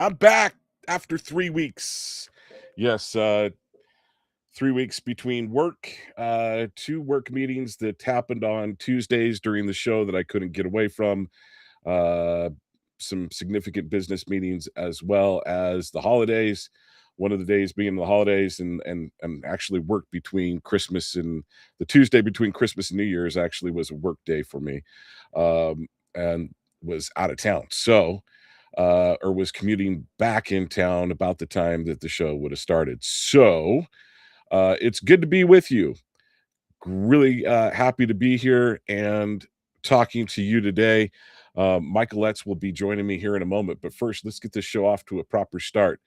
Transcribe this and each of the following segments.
I'm back after 3 weeks. Yes, 3 weeks between work, 2 work meetings that happened on Tuesdays during the show that I couldn't get away from, uh, some significant business meetings as well as the holidays. One of the days being the holidays and actually work between Christmas and the Tuesday between Christmas and New Year's actually was a work day for me, and was out of town. So, or was commuting back in town about the time that the show would have started. So it's good to be with you. Really happy to be here and talking to you today. Michael Letts will be joining me here in a moment. But first, let's get this show off to a proper start.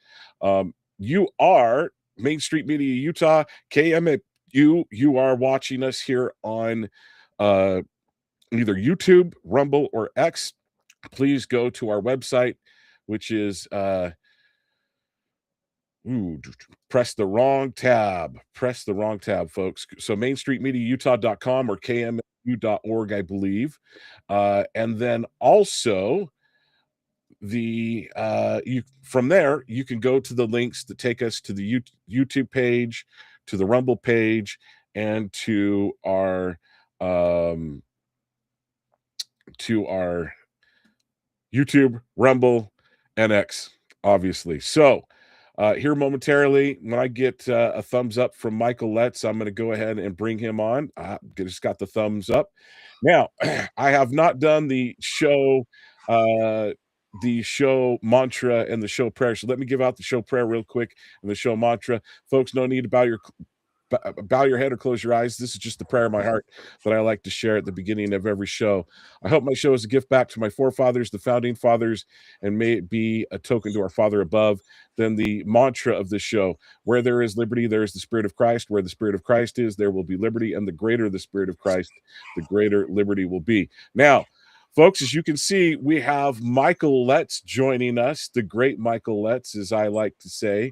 You are Main Street Media Utah, KMU. You are watching us here on uh, either YouTube, Rumble, or X. Please go to our website, which is press the wrong tab. Press the wrong tab, folks. So mainstreetmediautah.com or kmu.org, I believe. And then also the you from there you can go to the links that take us to the YouTube page, to the Rumble page, and to our YouTube, Rumble, and X, obviously. So, here momentarily, when I get a thumbs up from Michael Letts, I'm going to go ahead and bring him on. Just got the thumbs up. Now, I have not done the show mantra and the show prayer. So let me give out the show prayer real quick and the show mantra. Folks, no need to bow your head or close your eyes. This is just the prayer of my heart that I like to share at the beginning of every show. I hope my show is a gift back to my forefathers, the founding fathers, and may it be a token to our Father above. Then the mantra of this show: where there is liberty, there is the Spirit of Christ. Where the Spirit of Christ is, there will be liberty. And the greater the Spirit of Christ, the greater liberty will be. Now, folks, as you can see, we have Michael Letts joining us, the great Michael Letts, as I like to say.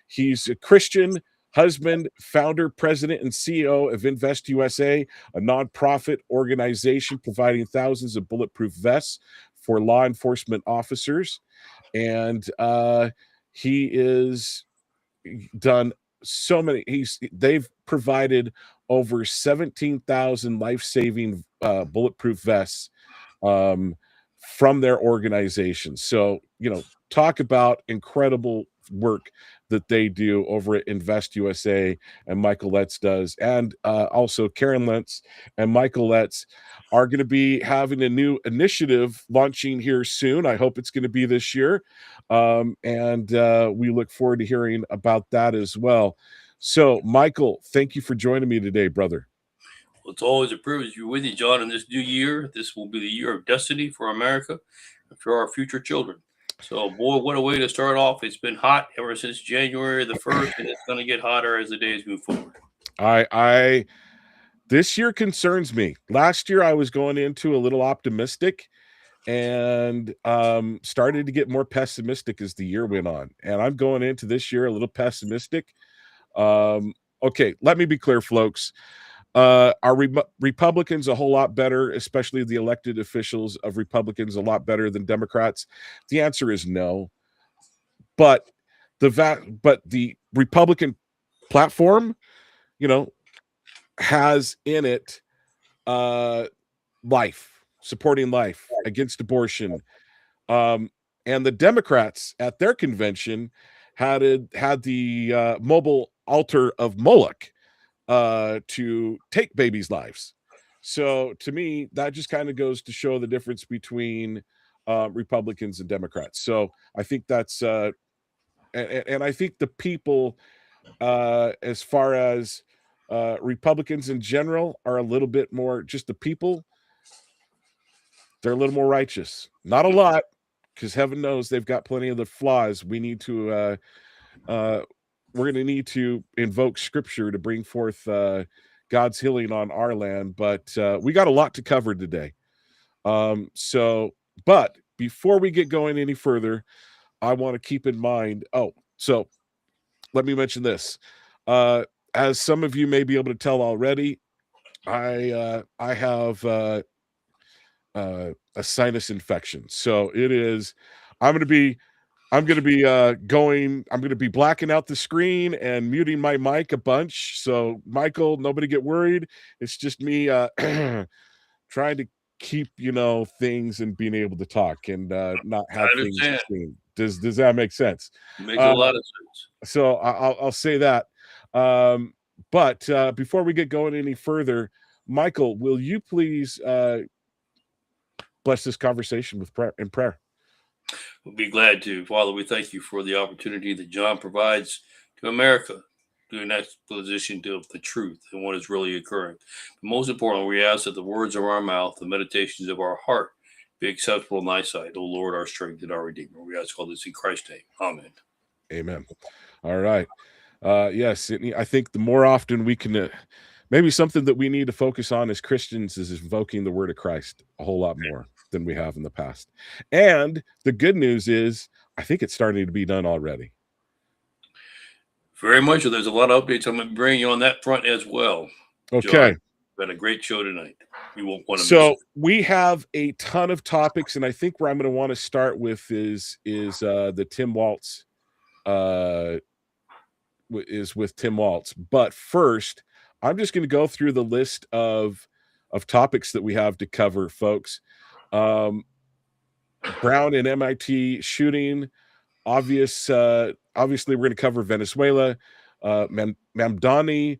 He's a Christian husband, founder, president, and CEO of Invest USA, a nonprofit organization providing thousands of bulletproof vests for law enforcement officers. And he is done so many. They've provided over 17,000 life-saving bulletproof vests from their organization. So, talk about incredible work that they do over at Invest USA and Michael Letts does. And also Karen Letts and Michael Letts are going to be having a new initiative launching here soon. I hope it's going to be this year. And we look forward to hearing about that as well. So, Michael, thank you for joining me today, brother. Well, it's always a privilege to be with you, John, in this new year. This will be the year of destiny for America and for our future children. So, boy, what a way to start off. It's been hot ever since January the 1st, and it's going to get hotter as the days move forward. This year concerns me. Last year, I was going into a little optimistic and started to get more pessimistic as the year went on. And I'm going into this year a little pessimistic. Okay, let me be clear, folks. Are Republicans a whole lot better, especially the elected officials of Republicans, a lot better than Democrats? The answer is no. But the Republican platform, has in it life, supporting life, against abortion. And the Democrats at their convention had the mobile altar of Moloch to take babies' lives. So to me, that just kind of goes to show the difference between Republicans and Democrats. So I think that's and I think the people, as far as Republicans in general, are a little bit more, just the people, they're a little more righteous. Not a lot, because heaven knows they've got plenty of the flaws. We need to we're going to need to invoke scripture to bring forth God's healing on our land, but we got a lot to cover today. But before we get going any further, I want to keep in mind, so let me mention this. As some of you may be able to tell already, I have a sinus infection. So I'm going to be I'm going to be I'm going to be blacking out the screen and muting my mic a bunch. So, Michael, nobody get worried. It's just me trying to keep, things and being able to talk and not I have things understand. seen. Does that make sense? Makes a lot of sense. So I'll say that. But before we get going any further, Michael, will you please bless this conversation with prayer? We'll be glad to. Father, we thank you for the opportunity that John provides to America to an exposition of the truth and what is really occurring. But most importantly, we ask that the words of our mouth, the meditations of our heart, be acceptable in thy sight, O Lord, our strength and our Redeemer. We ask all this in Christ's name. Amen. Amen. All right. Yes, Sydney, I think the more often we can, maybe something that we need to focus on as Christians is invoking the word of Christ a whole lot more than we have in the past. And the good news is, I think it's starting to be done already. Very much so. There's a lot of updates I'm going to bring you on that front as well. Okay. John, we've got a great show tonight. You won't want to miss So it. we have a ton of topics, and I think where I'm going to want to start with is the Tim Waltz is with Tim Waltz. But first, I'm just going to go through the list of topics that we have to cover, folks. Brown and MIT shooting. Obviously, we're going to cover Venezuela. Mamdani,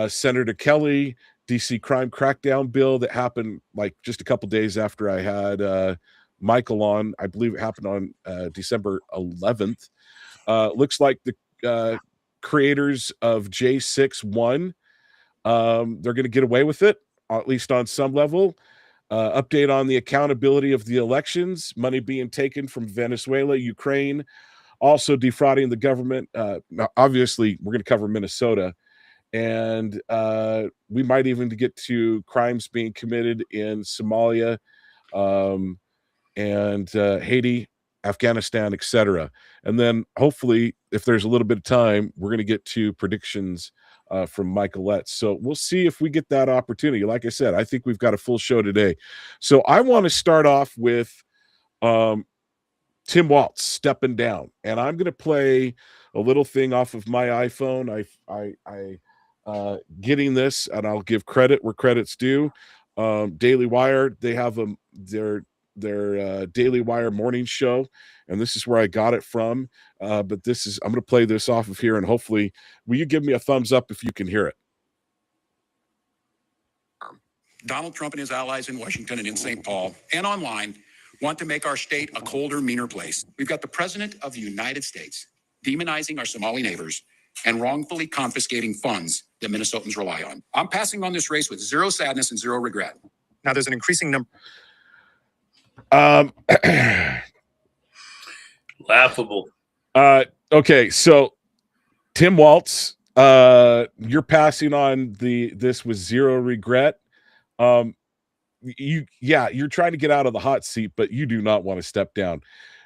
Senator Kelly, DC crime crackdown bill that happened like just a couple days after I had Michael on. I believe it happened on December 11th. Looks like the creators of J6 won. They're going to get away with it, at least on some level. Update on the accountability of the elections, money being taken from Venezuela, Ukraine, also defrauding the government. Obviously, we're going to cover Minnesota. And we might even get to crimes being committed in Somalia and Haiti, Afghanistan, etc. And then hopefully, if there's a little bit of time, we're going to get to predictions from Michael Letts. So we'll see if we get that opportunity. Like I said, I think we've got a full show today. So I want to start off with Tim Waltz stepping down, and I'm going to play a little thing off of my iPhone. I getting this, and I'll give credit where credit's due. Daily Wire, they have their Daily Wire morning show, and this is where I got it from. But I'm going to play this off of here, and hopefully, will you give me a thumbs up if you can hear it? Donald Trump and his allies in Washington and in St. Paul and online want to make our state a colder, meaner place. We've got the President of the United States demonizing our Somali neighbors and wrongfully confiscating funds that Minnesotans rely on. I'm passing on this race with zero sadness and zero regret. Now, there's an increasing number. Laughable. Okay, so Tim Waltz, you're passing on this with zero regret. You're trying to get out of the hot seat, but you do not want to step down.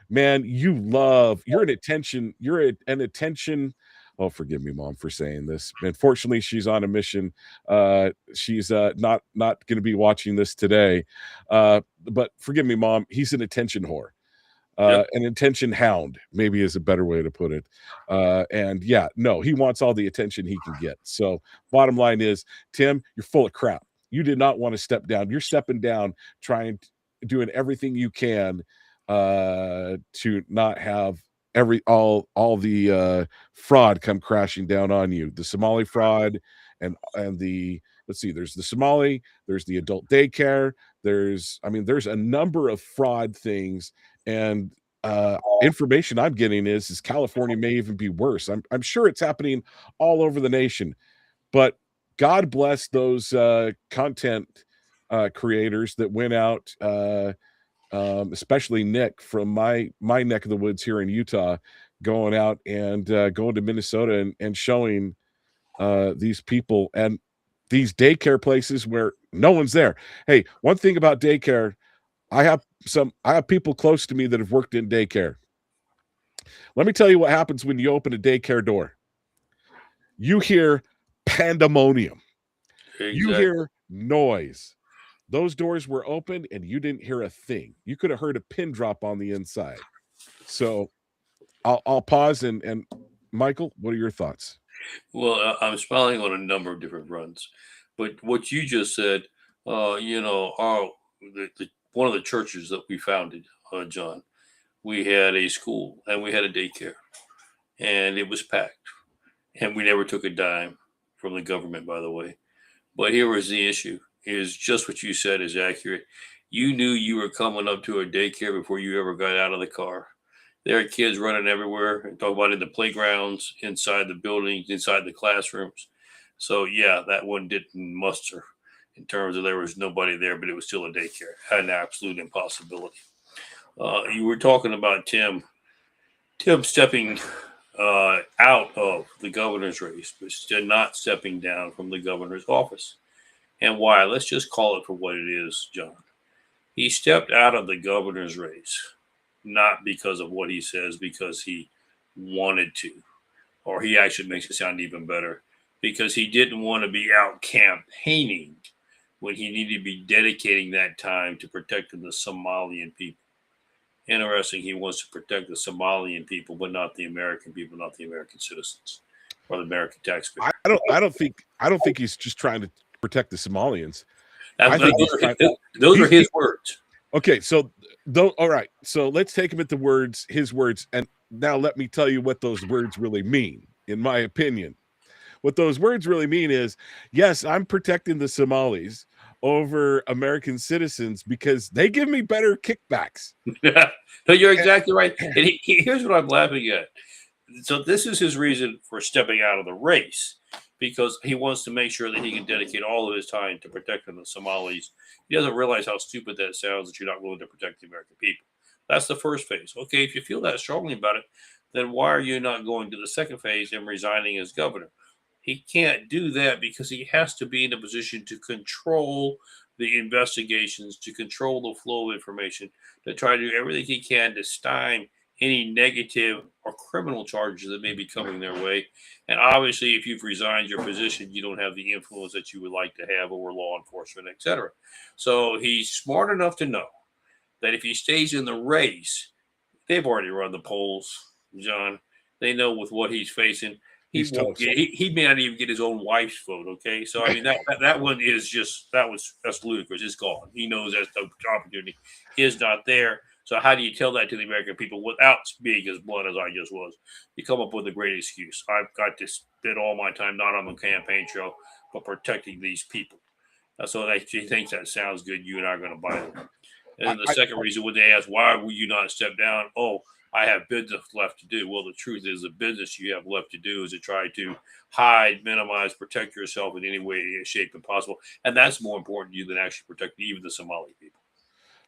Man, you're an attention. Oh, forgive me, Mom, for saying this. Unfortunately, she's on a mission. She's not going to be watching this today. But forgive me, Mom. He's an attention whore. An attention hound, maybe is a better way to put it. And yeah, no, he wants all the attention he can get. So bottom line is, Tim, you're full of crap. You did not want to step down. You're stepping down, doing everything you can to not have all the fraud come crashing down on you. The Somali fraud and the, let's see, there's the Somali, there's the adult daycare, there's a number of fraud things, and information I'm getting is California may even be worse. I'm sure it's happening all over the nation, but God bless those content creators that went out, especially Nick from my neck of the woods here in Utah, going out and going to Minnesota and showing these people and these daycare places where no one's there. Hey, one thing about daycare, I have people close to me that have worked in daycare. Let me tell you what happens when you open a daycare door. You hear pandemonium. Exactly. You hear noise. Those doors were open and you didn't hear a thing. You could have heard a pin drop on the inside. So I'll pause and Michael, what are your thoughts? Well, I'm smiling on a number of different fronts, but what you just said, one of the churches that we founded, John, we had a school and we had a daycare, and it was packed, and we never took a dime from the government, by the way. But here was the issue: is just what you said is accurate. You knew you were coming up to a daycare before you ever got out of the car. There are kids running everywhere. Talk about in the playgrounds, inside the buildings, inside the classrooms. So yeah, that one didn't muster in terms of there was nobody there, but it was still a daycare. Had an absolute impossibility. You were talking about Tim stepping out of the governor's race, but still not stepping down from the governor's office. And why? Let's just call it for what it is, John. He stepped out of the governor's race, not because of what he says, because he wanted to, or he actually makes it sound even better, because he didn't want to be out campaigning when he needed to be dedicating that time to protecting the Somalian people. Interesting, he wants to protect the Somalian people, but not the American people, not the American citizens or the American taxpayer. I don't think he's just trying to protect the Somalians. I think those are his words. Okay, so all right. So let's take him at his words, and now let me tell you what those words really mean, in my opinion. What those words really mean is, yes, I'm protecting the Somalis over American citizens because they give me better kickbacks. No, you're exactly right. And here's what I'm laughing at. So this is his reason for stepping out of the race, because he wants to make sure that he can dedicate all of his time to protecting the Somalis. He doesn't realize how stupid that sounds, that you're not willing to protect the American people. That's the first phase. Okay, if you feel that strongly about it, then why are you not going to the second phase and resigning as governor? He can't do that because he has to be in a position to control the investigations, to control the flow of information, to try to do everything he can to stymie any negative or criminal charges that may be coming their way. And obviously, if you've resigned your position, you don't have the influence that you would like to have over law enforcement, etc. So he's smart enough to know that if he stays in the race, they've already run the polls, John. They know with what he's facing. He may not even get his own wife's vote. Okay, so I mean that one is just that's ludicrous. It's gone. He knows that the opportunity is not there. So how do you tell that to the American people without being as blunt as I just was? You come up with a great excuse. I've got to spend all my time not on the campaign trail, but protecting these people. So he thinks that sounds good. You and I are going to buy them. And then the second reason when they ask, why will you not step down? Oh, I have business left to do. Well, the truth is the business you have left to do is to try to hide, minimize, protect yourself in any way, shape, and possible. And that's more important to you than actually protecting even the Somali people.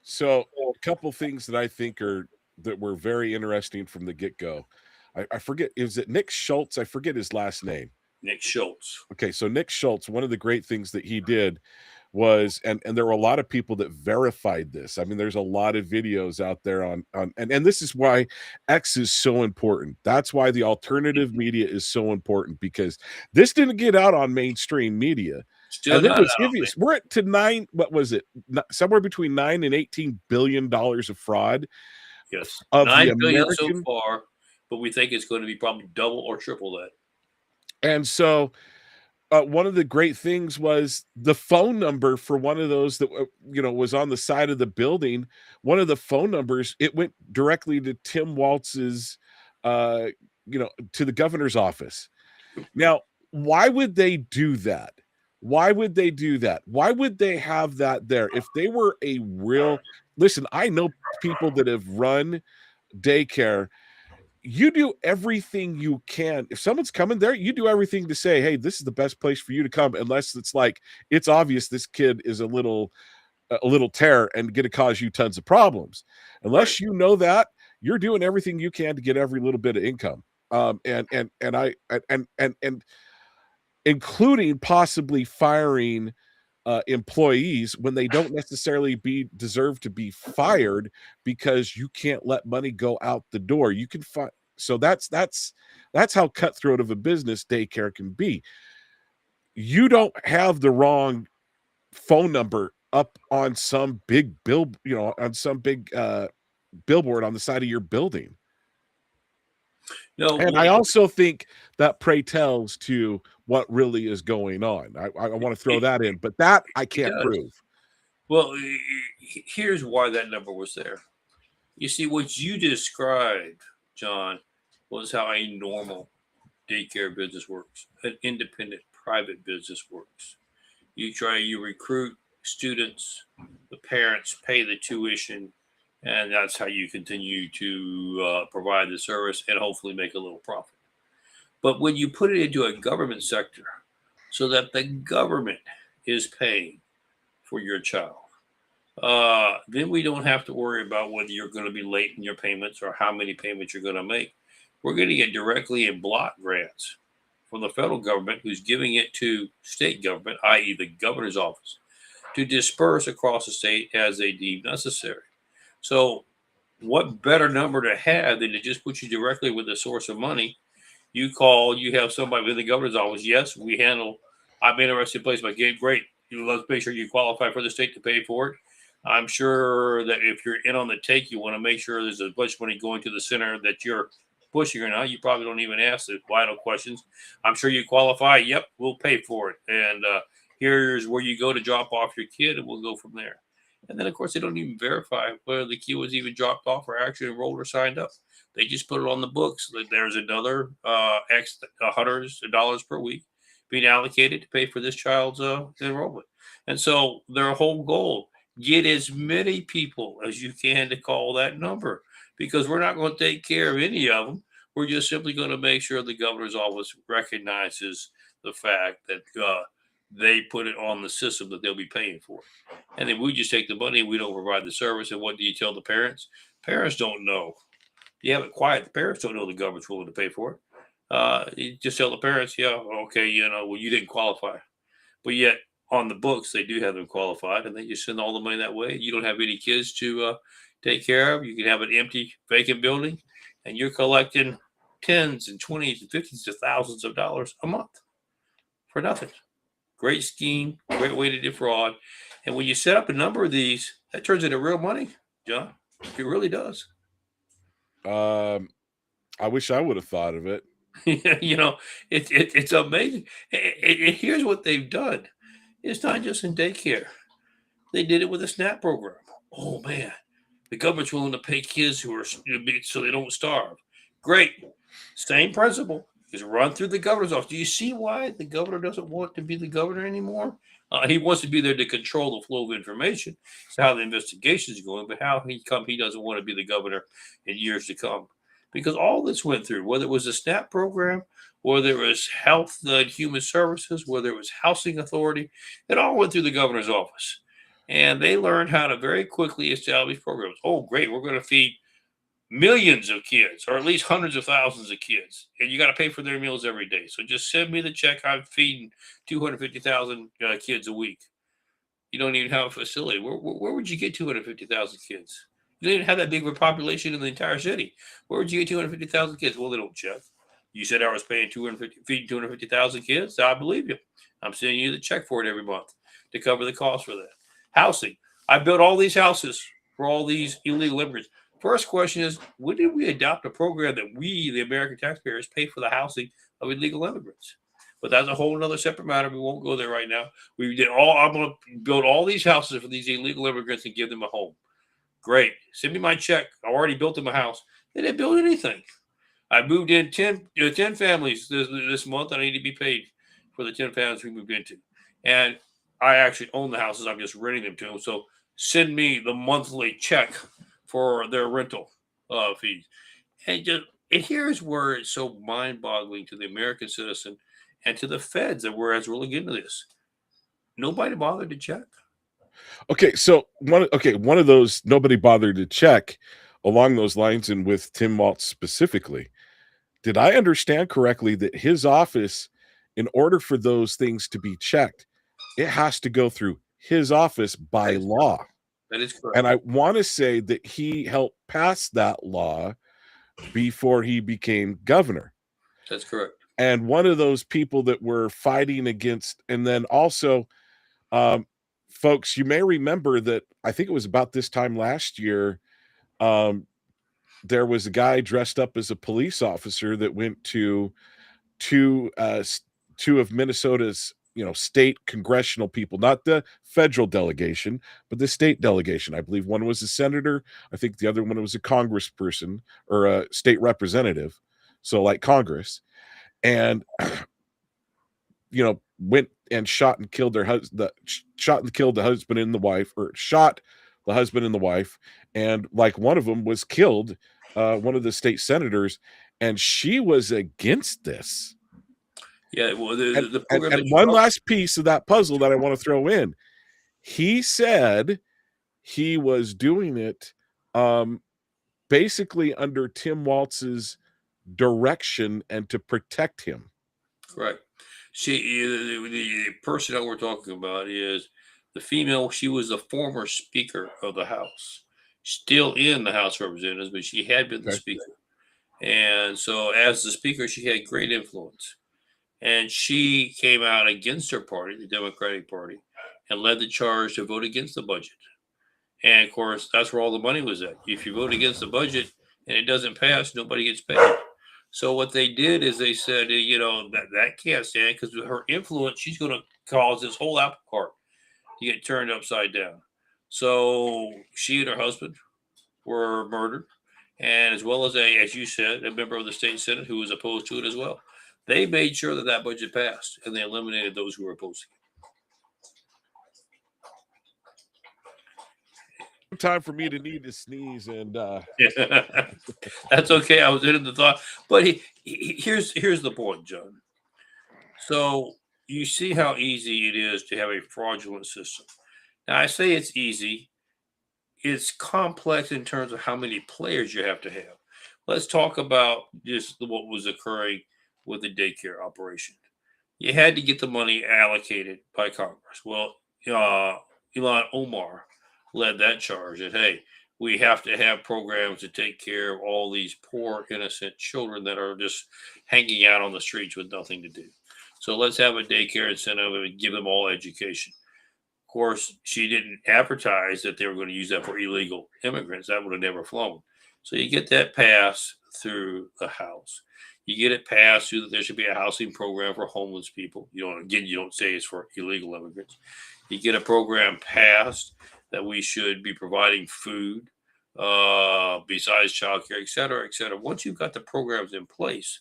So a couple things that I think that were very interesting from the get-go. I forget, is it Nick Schultz? I forget his last name. Nick Schultz. Okay, so Nick Schultz, one of the great things that he did was, and there were a lot of people that verified this. I mean, there's a lot of videos out there and this is why X is so important. That's why the alternative media is so important, because this didn't get out on mainstream media. Still and it was obvious. We're at to what was it? Somewhere between $9 and $18 billion of fraud. Yes, of $9 billion so far, but we think it's going to be probably double or triple that. And so one of the great things was the phone number for one of those that was on the side of the building. One of the phone numbers, it went directly to Tim Walz's, to the governor's office. Now, why would they do that? Why would they do that? Why would they have that there? If they were a real, listen, I know people that have run daycare. You do everything you can. If someone's coming there, you do everything to say, hey, this is the best place for you to come, unless it's like, it's obvious this kid is a little tear and going to cause you tons of problems. Unless you know that, you're doing everything you can to get every little bit of income. And including possibly firing employees when they don't necessarily deserve to be fired, because you can't let money go out the door. You can find, so that's how cutthroat of a business daycare can be. You don't have the wrong phone number up on some big on some big billboard on the side of your building. No, And I also think that pray tells to what really is going on. I want to throw that in, but that I it can't does. prove. Well, here's why that number was there. You see, what you described, John, was how a normal daycare business works, an independent private business works. You recruit students, the parents pay the tuition, and that's how you continue to provide the service and hopefully make a little profit. But when you put it into a government sector, so that the government is paying for your child, then we don't have to worry about whether you're going to be late in your payments or how many payments you're going to make. We're getting it directly in block grants from the federal government, who's giving it to state government, i.e., the governor's office, to disperse across the state as they deem necessary. So, what better number to have than to just put you directly with the source of money? You call, you have somebody with the governor's office. Yes, we handle. I'm interested in place by gate. Great. Let's make sure you qualify for the state to pay for it. I'm sure that if you're in on the take, you want to make sure there's a bunch of money going to the center that you're pushing or not. You probably don't even ask the vital questions. I'm sure you qualify. Yep, we'll pay for it. And here's where you go to drop off your kid, and we'll go from there. And then, of course, they don't even verify whether the kid was even dropped off or actually enrolled or signed up. They just put it on the books that there's another X hundreds of dollars per week being allocated to pay for this child's enrollment. And so their whole goal, get as many people as you can to call that number, because we're not going to take care of any of them. We're just simply going to make sure the governor's office recognizes the fact that they put it on the system that they'll be paying for. And then we just take the money and we don't provide the service. And what do you tell the parents? Parents don't know. You have it quiet. The parents don't know the government's willing to pay for it. You just tell the parents, yeah, okay, well, you didn't qualify. But yet on the books, they do have them qualified, and then you send all the money that way. You don't have any kids to take care of. You can have an empty, vacant building, and you're collecting tens and 20s and 50s of thousands of dollars a month for nothing. Great scheme, great way to defraud. And when you set up a number of these, that turns into real money, John. It really does. I wish I would have thought of it. It's amazing. Here's what they've done. It's not just in daycare. They did it with a SNAP program. Oh man, the government's willing to pay kids who are so they don't starve. Great, same principle. Just run through the governor's office. Do you see why the governor doesn't want to be the governor anymore? He wants to be there to control the flow of information. It's how the investigation is going, but he doesn't want to be the governor in years to come. Because all this went through, whether it was a SNAP program, whether it was Health and Human Services, whether it was Housing Authority, it all went through the governor's office. And they learned how to very quickly establish programs. Oh, great, we're going to feed millions of kids, or at least hundreds of thousands of kids, and you got to pay for their meals every day. So just send me the check. I'm feeding 250,000 kids a week. You don't even have a facility. Where would you get 250,000 kids? You don't even have that big of a population in the entire city. Where would you get 250,000 kids? Well, they don't check. You said I was feeding 250,000 kids. I believe you. I'm sending you the check for it every month to cover the cost for that. Housing. I built all these houses for all these illegal immigrants. First question is, when did we adopt a program that we, the American taxpayers, pay for the housing of illegal immigrants? But that's a whole other separate matter. We won't go there right now. I'm going to build all these houses for these illegal immigrants and give them a home. Great. Send me my check. I already built them a house. They didn't build anything. I moved in 10 families this month. I need to be paid for the 10 families we moved into. And I actually own the houses. I'm just renting them to them. So send me the monthly check for their rental fees. And here's where it's so mind-boggling to the American citizen and to the feds that we're looking into this. Nobody bothered to check. Okay, so one of those nobody bothered to check along those lines, and with Tim Waltz specifically. Did I understand correctly that his office, in order for those things to be checked, it has to go through his office by law? That is correct. And I want to say that he helped pass that law before he became governor. That's correct. And one of those people that were fighting against, and then also, folks, you may remember that I think it was about this time last year, there was a guy dressed up as a police officer that went to two of Minnesota's state congressional people, not the federal delegation, but the state delegation. I believe one was a senator. I think the other one was a congressperson or a state representative. So like Congress, and went and shot and killed their husband, shot and killed the husband and the wife, or shot the husband and the wife. And like one of them was killed, one of the state senators, and she was against this. Yeah, well, the program and one last piece of that puzzle that I want to throw in. He said he was doing it basically under Tim Walz's direction and to protect him. Correct. The person that we're talking about is the female. She was the former Speaker of the House, still in the House of Representatives, but she had been the Speaker. And so as the Speaker, she had great influence. And she came out against her party, the Democratic Party, and led the charge to vote against the budget. And of course, that's where all the money was at. If you vote against the budget and it doesn't pass, nobody gets paid. So what they did is they said, that can't stand, because with her influence, she's going to cause this whole apple cart to get turned upside down. So she and her husband were murdered, and as well as as you said, a member of the state Senate who was opposed to it as well. They made sure that budget passed, and they eliminated those who were opposing it. Time for me to need to sneeze, and that's okay. I was in the thought, but here's the point, John. So you see how easy it is to have a fraudulent system. Now I say it's easy. It's complex in terms of how many players you have to have. Let's talk about just what was occurring with the daycare operation. You had to get the money allocated by Congress. Well, Ilhan Omar led that charge that, hey, we have to have programs to take care of all these poor, innocent children that are just hanging out on the streets with nothing to do. So let's have a daycare incentive and give them all education. Of course, she didn't advertise that they were going to use that for illegal immigrants. That would have never flown. So you get that passed through the House. You get it passed through that there should be a housing program for homeless people. You don't say it's for illegal immigrants. You get a program passed that we should be providing food besides childcare, et cetera, et cetera. Once you've got the programs in place,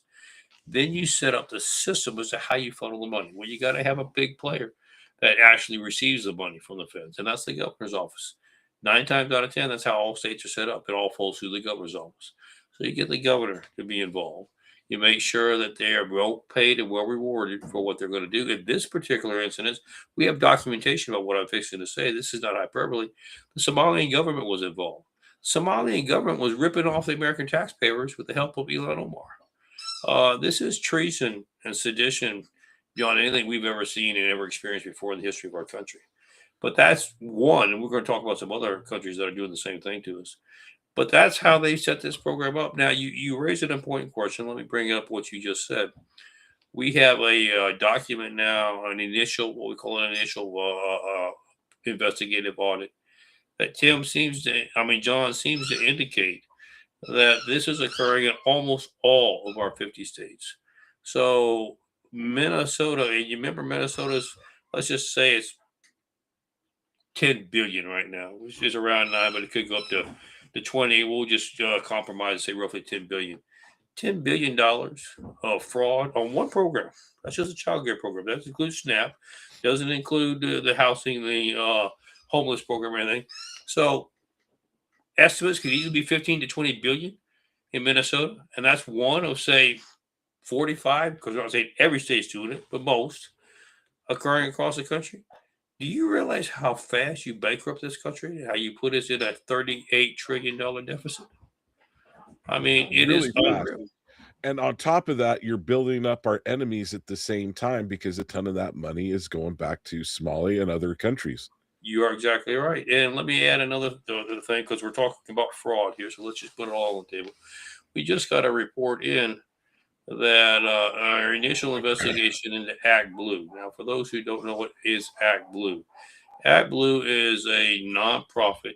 then you set up the system as to how you funnel the money. Well, you got to have a big player that actually receives the money from the feds, and that's the governor's office. 9 times out of 10, that's how all states are set up. It all falls through the governor's office. So you get the governor to be involved. You make sure that they are well paid and well rewarded for what they're going to do. In this particular incident, we have documentation about what I'm fixing to say. This is not hyperbole. The Somalian government was involved. The Somalian government was ripping off the American taxpayers with the help of Ilhan Omar. This is treason and sedition beyond anything we've ever seen and ever experienced before in the history of our country. But that's one, and we're going to talk about some other countries that are doing the same thing to us. But that's how they set this program up. Now, you raise an important question. Let me bring up what you just said. We have a document now, what we call an initial investigative audit that John seems to indicate that this is occurring in almost all of our 50 states. So Minnesota, and you remember Minnesota's, let's just say it's 10 billion right now, which is around 9, but it could go up to 20. We'll just compromise and say roughly 10 billion. $10 billion of fraud on one program. That's just a child care program. That includes SNAP. Doesn't include the housing, the homeless program or anything. So estimates could easily be 15 to 20 billion in Minnesota. And that's one of, say, 45, because I'm not saying every state's doing it, but most occurring across the country. Do you realize how fast you bankrupt this country? How you put us in a $38 trillion deficit? I mean, it really is unreal. And on top of that, you're building up our enemies at the same time, because a ton of that money is going back to Somalia and other countries. You are exactly right. And let me add another thing, because we're talking about fraud here. So let's just put it all on the table. We just got a report in that our initial investigation into Act Blue. Now, for those who don't know what is Act Blue is a nonprofit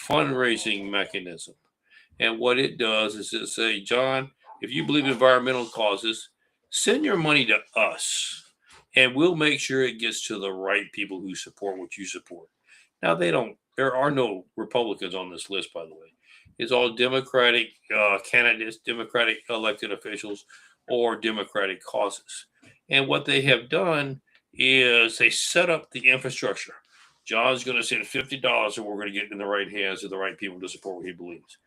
fundraising mechanism. And what it does is it say, John, if you believe in environmental causes, send your money to us, and we'll make sure it gets to the right people who support what you support. Now they don't. There are no Republicans on this list, by the way. It's all Democratic candidates, Democratic elected officials, or Democratic causes. And what they have done is they set up the infrastructure. John's going to send $50, and we're going to get it in the right hands of the right people to support what he believes.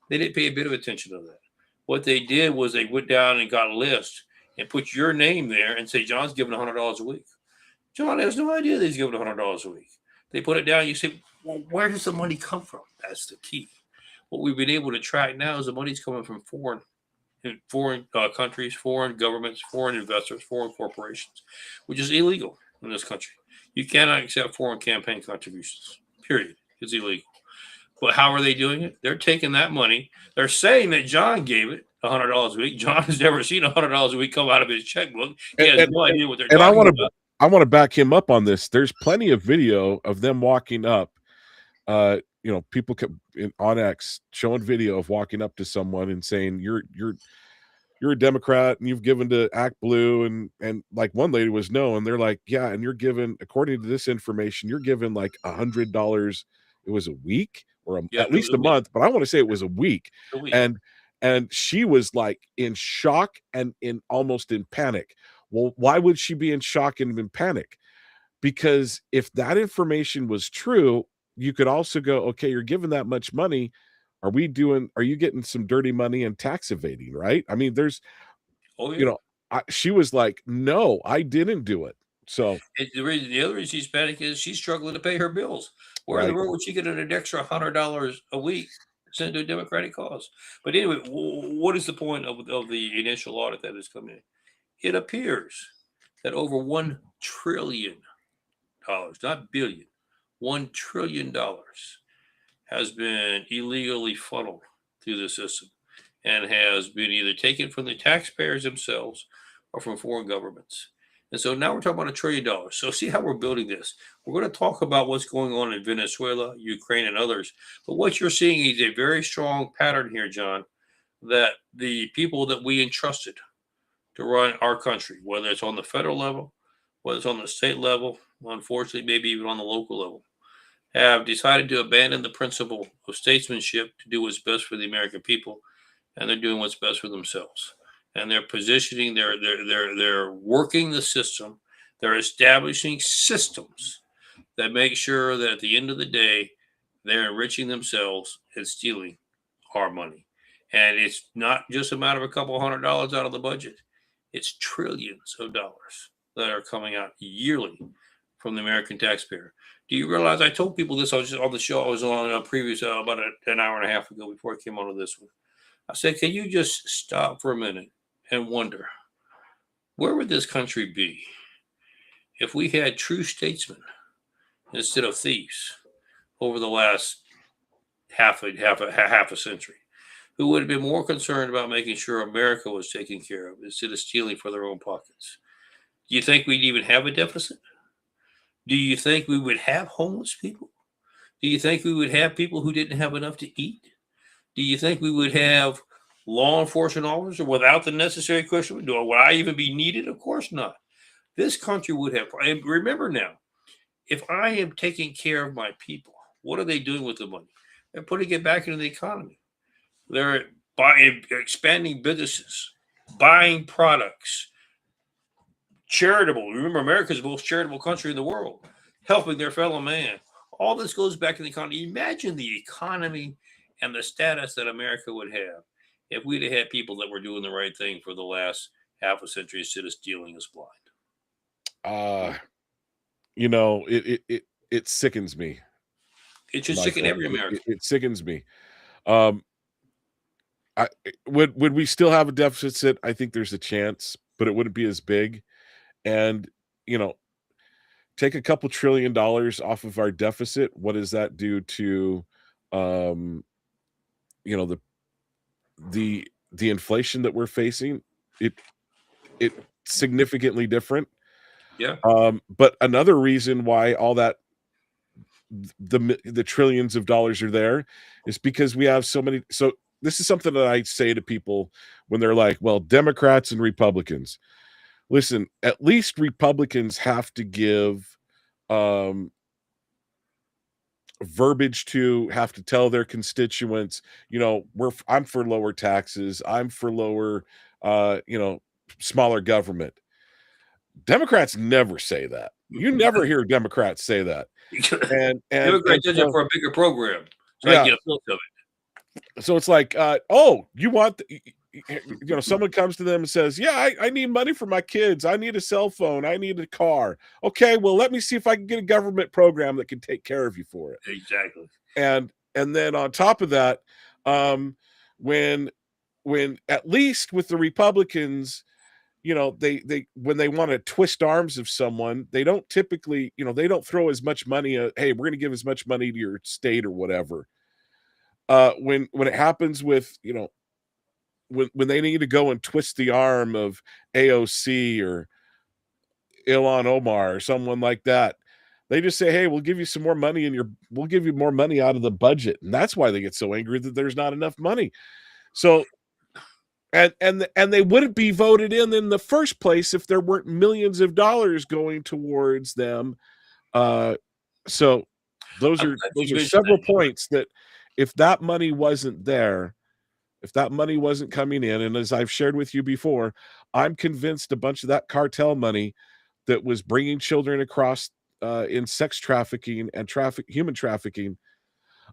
They didn't pay a bit of attention to that. What they did was they went down and got a list and put your name there and say, John's giving $100 a week. John has no idea that he's giving $100 a week. They put it down. You say, well, where does the money come from? That's the key. What we've been able to track now is the money's coming from foreign countries, foreign governments, foreign investors, foreign corporations, which is illegal in this country. You cannot accept foreign campaign contributions, period. It's illegal. But how are they doing it? They're taking that money. They're saying that John gave it $100 a week. John has never seen $100 a week come out of his checkbook. He has no idea what they're talking about. I want to back him up on this. There's plenty of video of them walking up. People on X showing video of walking up to someone and saying, "You're a Democrat and you've given to Act Blue," and like one lady was no, and they're like, "Yeah," and you're given, according to this information, you're given like $100. It was a week or at least a month, but I want to say it was a week. And she was like in shock and almost in panic. Well, why would she be in shock and in panic? Because if that information was true, you could also go, okay, you're giving that much money. Are you getting some dirty money and tax evading, right? I mean, she was like, no, I didn't do it. So the other reason she's panicking is she's struggling to pay her bills. Where in the world would she get an extra $100 a week sent to a Democratic cause? But anyway, what is the point of the initial audit that has come in? It appears that over $1 trillion, not billion, $1 trillion has been illegally funneled through the system and has been either taken from the taxpayers themselves or from foreign governments. And so now we're talking about $1 trillion. So see how we're building this. We're going to talk about what's going on in Venezuela, Ukraine, and others. But what you're seeing is a very strong pattern here, John, that the people that we entrusted to run our country, whether it's on the federal level, whether it's on the state level, unfortunately, maybe even on the local level, have decided to abandon the principle of statesmanship to do what's best for the American people, and they're doing what's best for themselves. And they're positioning, they're working the system, they're establishing systems that make sure that at the end of the day, they're enriching themselves and stealing our money. And it's not just a matter of a couple $100 out of the budget. It's trillions of dollars that are coming out yearly from the American taxpayer. Do you realize I told people this? I was just on the show I was on a previous about an hour and a half ago before I came on to this one. I said, can you just stop for a minute and wonder, where would this country be if we had true statesmen instead of thieves over the last half a century, who would have been more concerned about making sure America was taken care of instead of stealing for their own pockets? Do you think we'd even have a deficit? Do you think we would have homeless people? Do you think we would have people who didn't have enough to eat? Do you think we would have law enforcement officers without the necessary question? Would I even be needed? Of course not. This country would have. And remember now, if I am taking care of my people, what are they doing with the money? They're putting it back into the economy. They're expanding businesses, buying products, charitable. Remember, America is the most charitable country in the world, helping their fellow man. All this goes back in the economy. Imagine the economy and the status that America would have if we'd have had people that were doing the right thing for the last half a century instead of stealing us blind. It sickens me. It should sicken every American. It sickens me. Would we still have a deficit? I think there's a chance, but it wouldn't be as big. And take a couple $1 trillion off of our deficit. What does that do to the inflation that we're facing? It significantly different. Yeah. But another reason why all that the trillions of dollars are there is because we have so this is something that I say to people when they're like, well, Democrats and Republicans. Listen, at least Republicans have to give verbiage to, have to tell their constituents, I'm for lower taxes, I'm for lower smaller government. Democrats never say that. You never hear Democrats say that. And Democrats did it for a bigger program. So yeah, I get a piece of it. so it's like, oh, you want someone comes to them and says, yeah, I need money for my kids, I need a cell phone, I need a car. Okay, well, let me see if I can get a government program that can take care of you for it. Exactly. And then on top of that, when at least with the Republicans, they when they want to twist arms of someone, they don't typically, they don't throw as much money, hey, we're going to give as much money to your state or whatever. When it happens with, when they need to go and twist the arm of AOC or Ilhan Omar or someone like that, they just say, hey, we'll give you some more money we'll give you more money out of the budget. And that's why they get so angry that there's not enough money. So, and they wouldn't be voted in the first place if there weren't millions of dollars going towards them. So those are several points that if that money wasn't there, if that money wasn't coming in, and as I've shared with you before, I'm convinced a bunch of that cartel money that was bringing children across in sex trafficking and human trafficking,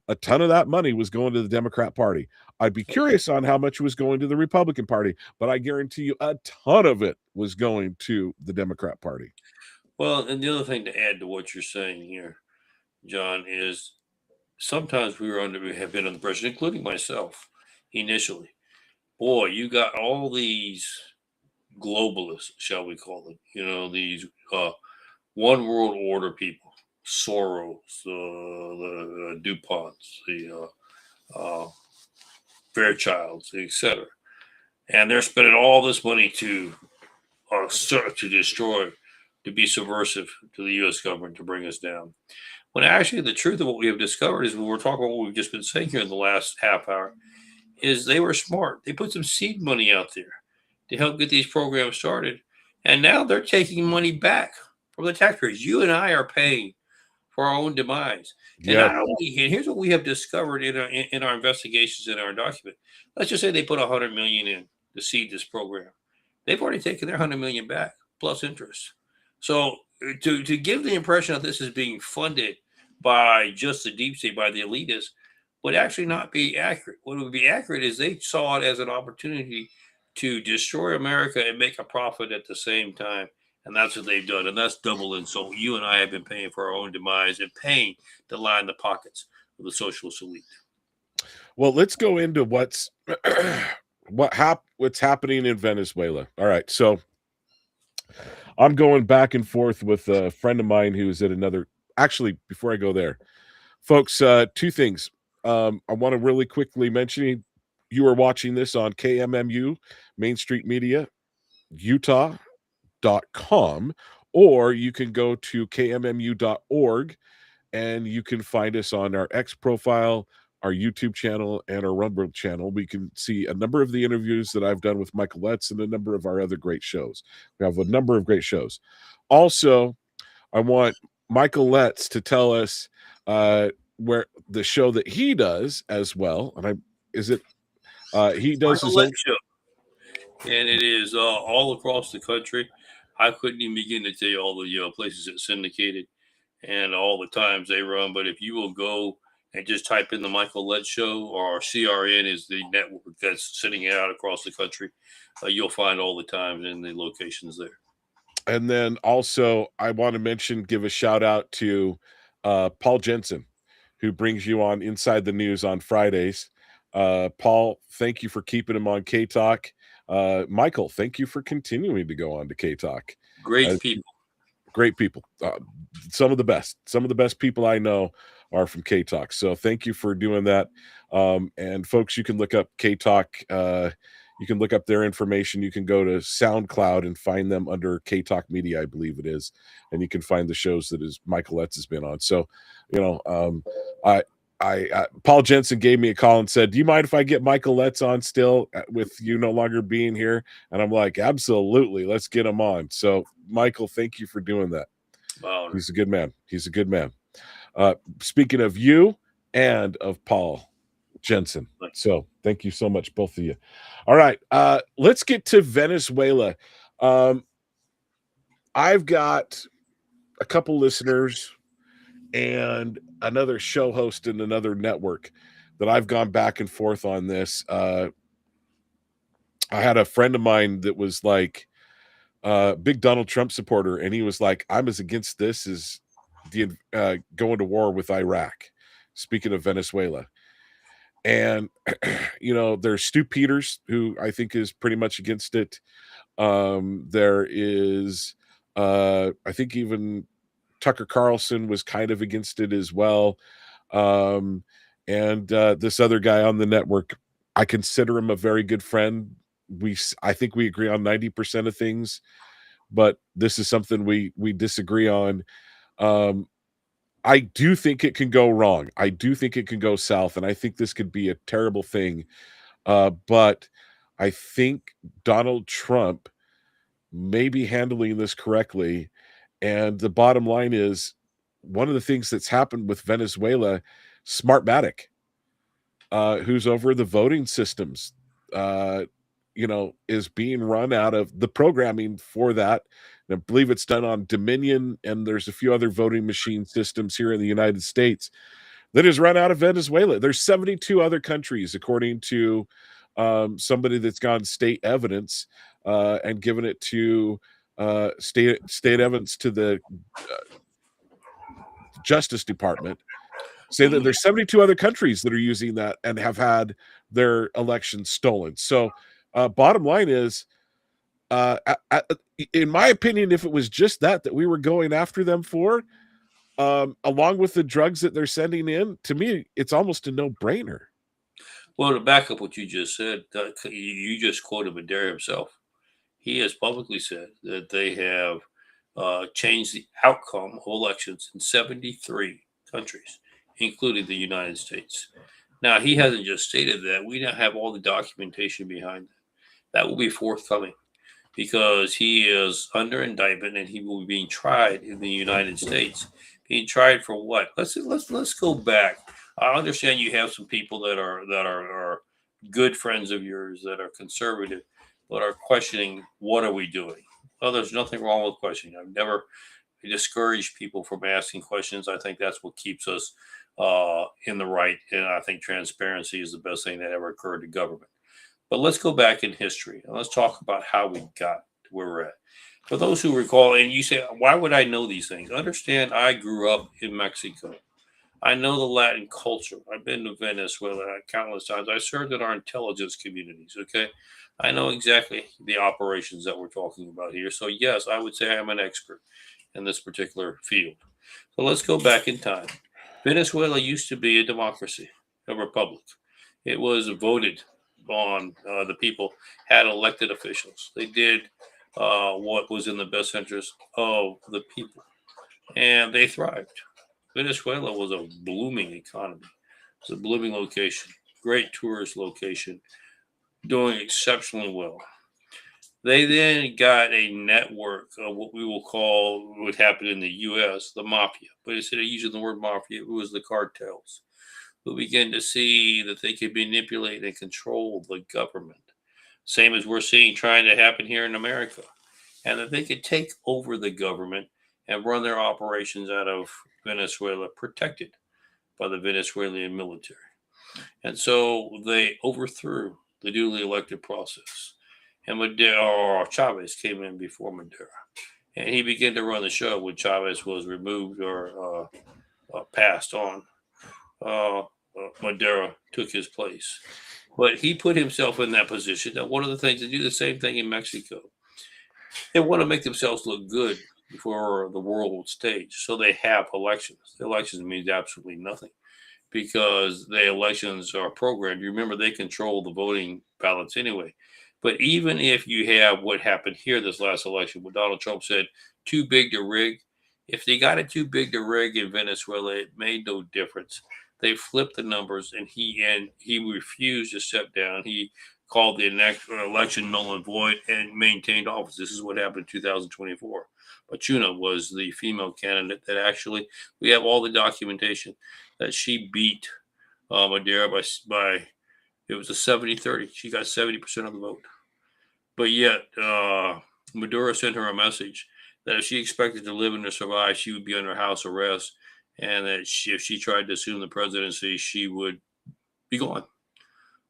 a ton of that money was going to the Democrat Party. I'd be curious on how much was going to the Republican Party, but I guarantee you a ton of it was going to the Democrat Party. Well, and the other thing to add to what you're saying here, John, is sometimes we have been under pressure, including myself initially. Boy, you got all these globalists, shall we call them, these one world order people, Soros, the DuPonts, the Fairchilds, etc. And they're spending all this money to destroy, to be subversive to the U.S. government, to bring us down. When actually the truth of what we have discovered is, when we're talking about what we've just been saying here in the last half hour, is they were smart. They put some seed money out there to help get these programs started. And now they're taking money back from the taxpayers. You and I are paying for our own demise. Yeah. And here's what we have discovered in our investigations, in our document. Let's just say they put $100 million in to seed this program. They've already taken their $100 million back plus interest. So to give the impression that this is being funded by just the deep state, by the elitists, would actually not be accurate. What would be accurate is they saw it as an opportunity to destroy America and make a profit at the same time. And that's what they've done. And that's doubling. So you and I have been paying for our own demise and paying to line the pockets of the socialist elite. Well, let's go into what's happening in Venezuela. All right. So I'm going back and forth with a friend of mine who's at another. Actually, before I go there, folks, two things. I want to really quickly mention, you are watching this on KMMU, Main Street Media, Utah.com, or you can go to kmmu.org and you can find us on our X profile, our YouTube channel, and our Rumble channel. We can see a number of the interviews that I've done with Michael Letts and a number of our other great shows. We have a number of great shows. Also, I want Michael Letts to tell us where the show that he does as well. And he does his own show, and it is all across the country. I couldn't even begin to tell you all the places it's syndicated and all the times they run. But if you will go and just type in the Michael Letts Show, or CRN is the network that's sending out across the country, you'll find all the times and the locations there. And then also, I want to give a shout out to Paul Jensen, who brings you on Inside the News on Fridays. Paul, thank you for keeping him on K-Talk. Michael, thank you for continuing to go on to K-Talk. Great people. Great people. Some of the best people I know are from K-Talk. So thank you for doing that. And folks, you can look up K-Talk. You can look up their information. You can go to SoundCloud and find them under K-Talk Media, I believe it is. And you can find the shows that Michael Letts has been on. So, Paul Jensen gave me a call and said, "Do you mind if I get Michael Letts on still with you no longer being here?" And I'm like, "Absolutely, let's get him on." So, Michael, thank you for doing that. Wow. He's a good man. He's a good man. Speaking of you and of Paul Jensen, so thank you so much, both of you. All right, let's get to Venezuela. I've got a couple listeners and another show host in another network that I've gone back and forth on this. I had a friend of mine that was like a big Donald Trump supporter, and he was like, "I'm as against this as the going to war with Iraq." Speaking of Venezuela, and there's Stu Peters, who I think is pretty much against it. There is, I think even Tucker Carlson was kind of against it as well. And this other guy on the network, I consider him a very good friend. I think we agree on 90% of things, but this is something we disagree on. I do think it can go wrong. I do think it can go south, and I think this could be a terrible thing. But I think Donald Trump may be handling this correctly. And the bottom line is, one of the things that's happened with Venezuela, Smartmatic, who's over the voting systems, is being run out of the programming for that. And I believe it's done on Dominion, and there's a few other voting machine systems here in the United States that is run out of Venezuela. There's 72 other countries, according to somebody that's gone state evidence and given it to state evidence to the Justice Department, say that there's 72 other countries that are using that and have had their elections stolen. So bottom line is, in my opinion, if it was just that we were going after them for, along with the drugs that they're sending in, to me, it's almost a no-brainer. Well, to back up what you just said, you just quoted Madera himself. He has publicly said that they have changed the outcome of elections in 73 countries, including the United States. Now, he hasn't just stated that. We now have all the documentation behind it. That will be forthcoming because he is under indictment and he will be being tried in the United States. Being tried for what? Let's go back. I understand you have some people that are good friends of yours that are conservative, but are questioning what are we doing. Well, there's nothing wrong with questioning. I've never discouraged people from asking questions. I think that's what keeps us in the right, and I think transparency is the best thing that ever occurred to government. But let's go back in history and let's talk about how we got to where we're at. For those who recall, and you say, why would I know these things? Understand, I grew up in Mexico. I know the Latin culture. I've been to Venezuela countless times. I served in our intelligence communities. Okay. I know exactly the operations that we're talking about here. So, yes, I would say I'm an expert in this particular field. So, let's go back in time. Venezuela used to be a democracy, a republic. It was voted on, the people had elected officials. They did what was in the best interest of the people, and they thrived. Venezuela was a blooming economy. It's a blooming location, great tourist location, doing exceptionally well. They then got a network of what we will call what happened in the U.S. the mafia, but instead of using the word mafia, it was the cartels who began to see that they could manipulate and control the government, same as we're seeing trying to happen here in America, and that they could take over the government and run their operations out of Venezuela, protected by the Venezuelan military. And so they overthrew the duly elected process. And Chavez came in before Madera. And he began to run the show when Chavez was removed or passed on. Madera took his place. But he put himself in that position. Now, one of the things, they do the same thing in Mexico. They want to make themselves look good for the world stage. So they have elections. The elections means absolutely nothing because the elections are programmed. You remember, they control the voting ballots anyway. But even if you have what happened here this last election, what Donald Trump said, too big to rig, if they got it too big to rig in Venezuela, it made no difference. They flipped the numbers, and he refused to step down. He called the next election null and void and maintained office. This is what happened in 2024. Bachuna was the female candidate that actually, we have all the documentation that she beat Madera by it was a 70-30. She got 70% of the vote. But yet, Maduro sent her a message that if she expected to live and to survive, she would be under house arrest, and that if she tried to assume the presidency, she would be gone.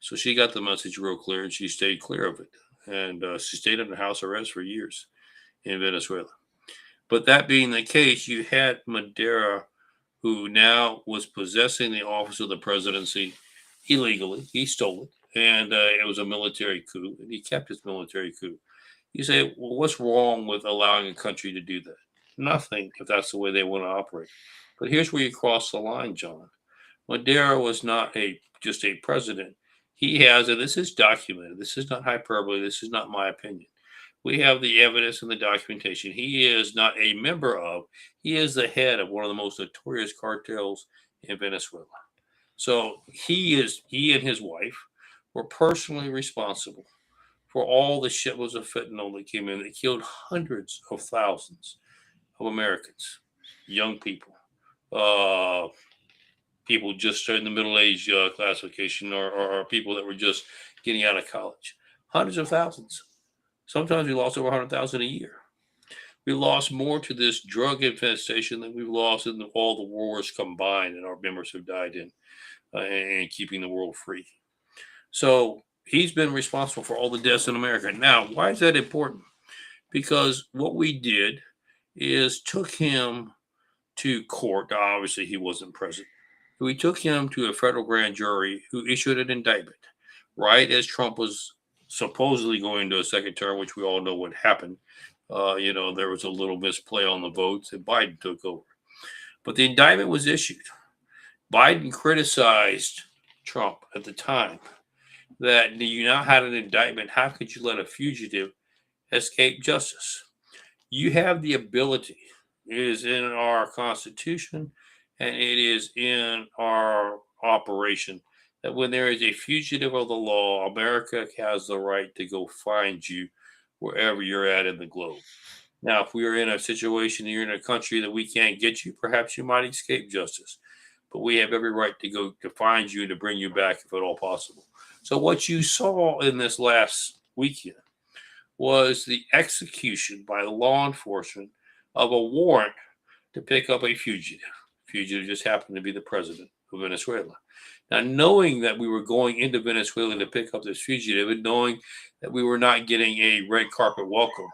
So she got the message real clear, and she stayed clear of it. And she stayed under house arrest for years in Venezuela. But that being the case, you had Madera, who now was possessing the office of the presidency illegally. He stole it, and it was a military coup, and he kept his military coup. You say, well, what's wrong with allowing a country to do that? Nothing, if that's the way they want to operate. But here's where you cross the line, John. Madera was not just a president. He has, and this is documented, this is not hyperbole, this is not my opinion. We have the evidence and the documentation. He is not a member of, he is the head of one of the most notorious cartels in Venezuela. So he and his wife were personally responsible for all the shipments of fentanyl that came in. That killed hundreds of thousands of Americans, young people, people just in the middle age classification, or people that were just getting out of college. Hundreds of thousands. Sometimes we lost over 100,000 a year. We lost more to this drug infestation than we've lost in all the wars combined, and our members have died in, and keeping the world free. So he's been responsible for all the deaths in America. Now, why is that important? Because what we did is took him to court. Now, obviously, he wasn't present. We took him to a federal grand jury who issued an indictment right as Trump was supposedly going to a second term, which we all know what happened. There was a little misplay on the votes, and Biden took over. But the indictment was issued. Biden criticized Trump at the time that you now had an indictment. How could you let a fugitive escape justice? You have the ability. It is in our Constitution, and it is in our operation that when there is a fugitive of the law, America has the right to go find you wherever you're at in the globe. Now, if we are in a situation, you're in a country that we can't get you, perhaps you might escape justice. But we have every right to go to find you, to bring you back if at all possible. So what you saw in this last weekend was the execution by law enforcement of a warrant to pick up a fugitive. Fugitive just happened to be the president of Venezuela. Now, knowing that we were going into Venezuela to pick up this fugitive, and knowing that we were not getting a red carpet welcome,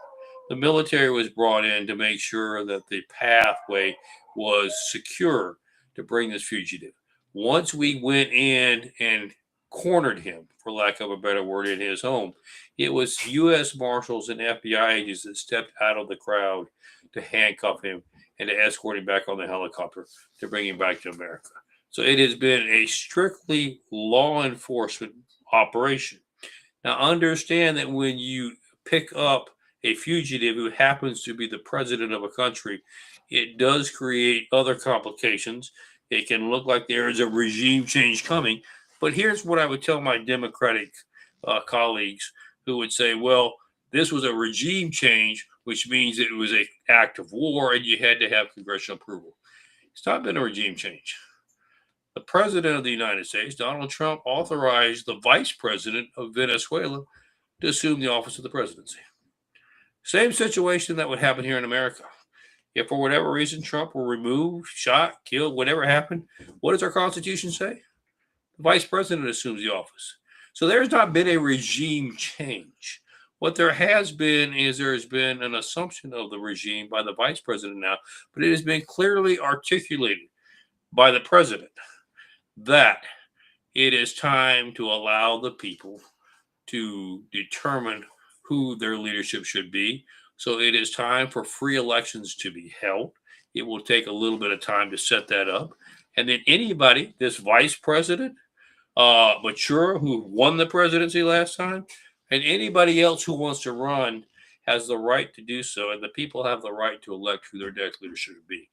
the military was brought in to make sure that the pathway was secure to bring this fugitive. Once we went in and cornered him, for lack of a better word, in his home, it was U.S. Marshals and FBI agents that stepped out of the crowd to handcuff him and to escort him back on the helicopter to bring him back to America. So it has been a strictly law enforcement operation. Now, understand that when you pick up a fugitive who happens to be the president of a country, it does create other complications. It can look like there is a regime change coming. But here's what I would tell my Democratic colleagues who would say, well, this was a regime change, which means it was an act of war and you had to have congressional approval. It's not been a regime change. The president of the United States, Donald Trump, authorized the vice president of Venezuela to assume the office of the presidency. Same situation that would happen here in America. If for whatever reason Trump were removed, shot, killed, whatever happened, what does our Constitution say? The vice president assumes the office. So there's not been a regime change. What there has been is there has been an assumption of the regime by the vice president now, but it has been clearly articulated by the president that it is time to allow the people to determine who their leadership should be. So it is time for free elections to be held. It will take a little bit of time to set that up. And then anybody, this vice president, Mature, who won the presidency last time, and anybody else who wants to run has the right to do so. And the people have the right to elect who their next leader should be.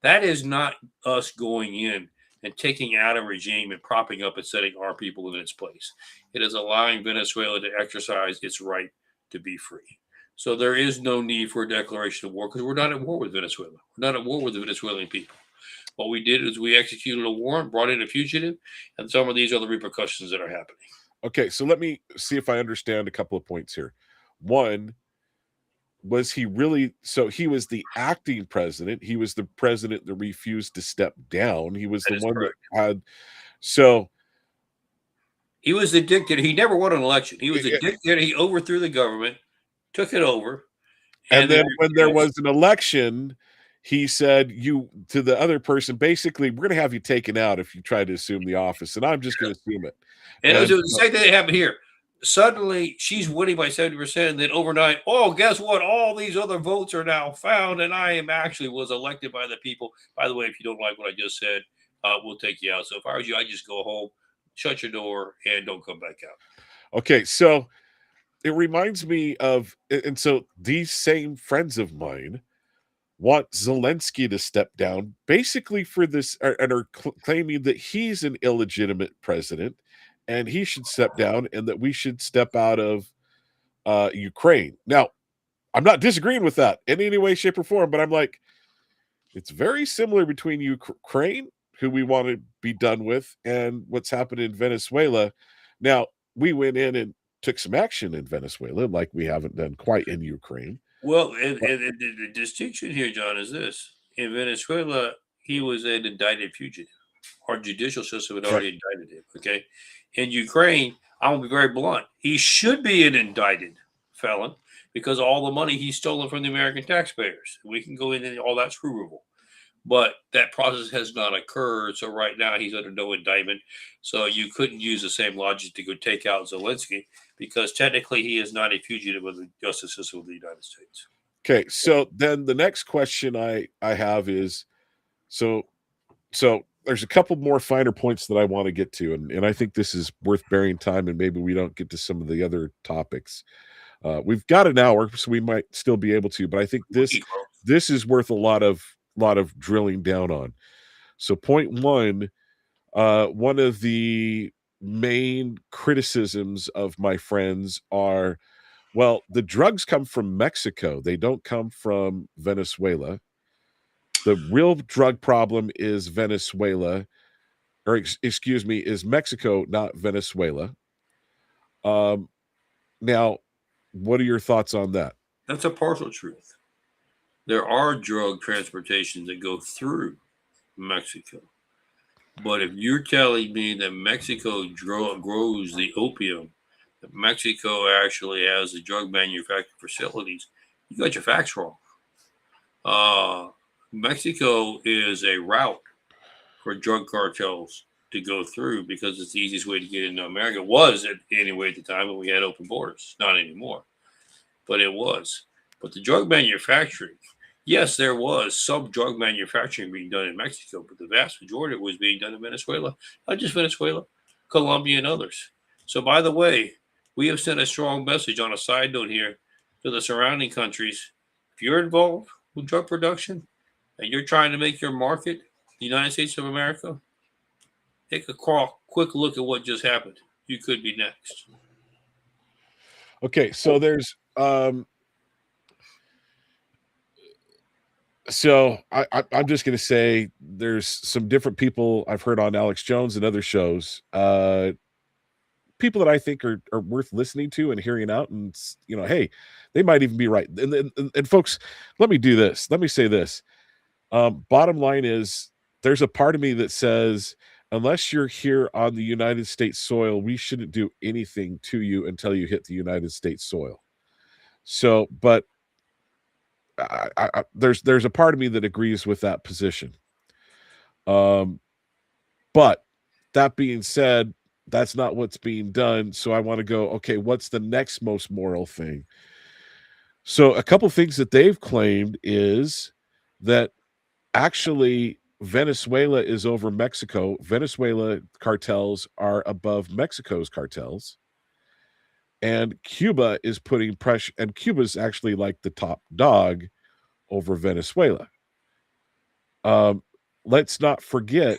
That is not us going in and taking out a regime and propping up and setting our people in its place. It is allowing Venezuela to exercise its right to be free. So there is no need for a declaration of war because we're not at war with Venezuela. We're not at war with the Venezuelan people. What we did is we executed a warrant, brought in a fugitive, and some of these are the repercussions that are happening. Okay, so let me see if I understand a couple of points here. One, was he really, so he was the acting president. He was the president that refused to step down. He was the one correct. that had, so he was the dictator. He never won an election. He was a dictator. He overthrew the government, took it over. And then when there was an election, he said to the other person, basically, we're going to have you taken out if you try to assume the office. And I'm just going to assume it. And it was the same thing that happened here. Suddenly, she's winning by 70%. And then overnight, oh, guess what? All these other votes are now found. And I was elected by the people. By the way, if you don't like what I just said, we'll take you out. So if I was you, I'd just go home, shut your door, and don't come back out. Okay, so it reminds me of, and so these same friends of mine want Zelensky to step down basically for this, and are claiming that he's an illegitimate president and he should step down and that we should step out of Ukraine. Now, I'm not disagreeing with that in any way, shape, or form, but I'm like, it's very similar between Ukraine, who we want to be done with, and what's happened in Venezuela. Now, we went in and took some action in Venezuela, like we haven't done quite in Ukraine. Well, and the distinction here, John, is this. In Venezuela, he was an indicted fugitive. Our judicial system had already indicted him, okay? In Ukraine, I'm going to be very blunt. He should be an indicted felon because all the money he's stolen from the American taxpayers. We can go into all that's provable. But that process has not occurred. So right now he's under no indictment. So you couldn't use the same logic to go take out Zelensky because technically he is not a fugitive of the justice system of the United States. Okay. So then the next question I have is, so there's a couple more finer points that I want to get to. And I think this is worth bearing time, and maybe we don't get to some of the other topics. We've got an hour, so we might still be able to, but I think this is worth a lot of drilling down on. So point one of the main criticisms of my friends are, well, the drugs come from Mexico. They don't come from Venezuela. The real drug problem is Venezuela, or excuse me, is Mexico, not Venezuela. Now, what are your thoughts on that? That's a partial truth. There are drug transportations that go through Mexico. But if you're telling me that Mexico grows the opium, that Mexico actually has the drug manufacturing facilities, you got your facts wrong. Mexico is a route for drug cartels to go through because it's the easiest way to get into America. It was anyway at the time when we had open borders. Not anymore, but it was. But the drug manufacturing, yes, there was some drug manufacturing being done in Mexico, but the vast majority was being done in Venezuela. Not just Venezuela, Colombia and others. So, by the way, we have sent a strong message on a side note here to the surrounding countries. If you're involved with drug production and you're trying to make your market the United States of America, take a quick look at what just happened. You could be next. Okay, so there's so I'm just going to say there's some different people I've heard on Alex Jones and other shows, people that I think are worth listening to and hearing out, and hey, they might even be right. And folks, let me say this. Bottom line is, there's a part of me that says, unless you're here on the United States soil, we shouldn't do anything to you until you hit the United States soil. So, but there's a part of me that agrees with that position. But that being said, that's not what's being done. So I want to go, okay, what's the next most moral thing? So a couple things that they've claimed is that actually Venezuela is over Mexico. Venezuela cartels are above Mexico's cartels. And Cuba is putting pressure, and Cuba's actually like the top dog over Venezuela. Let's not forget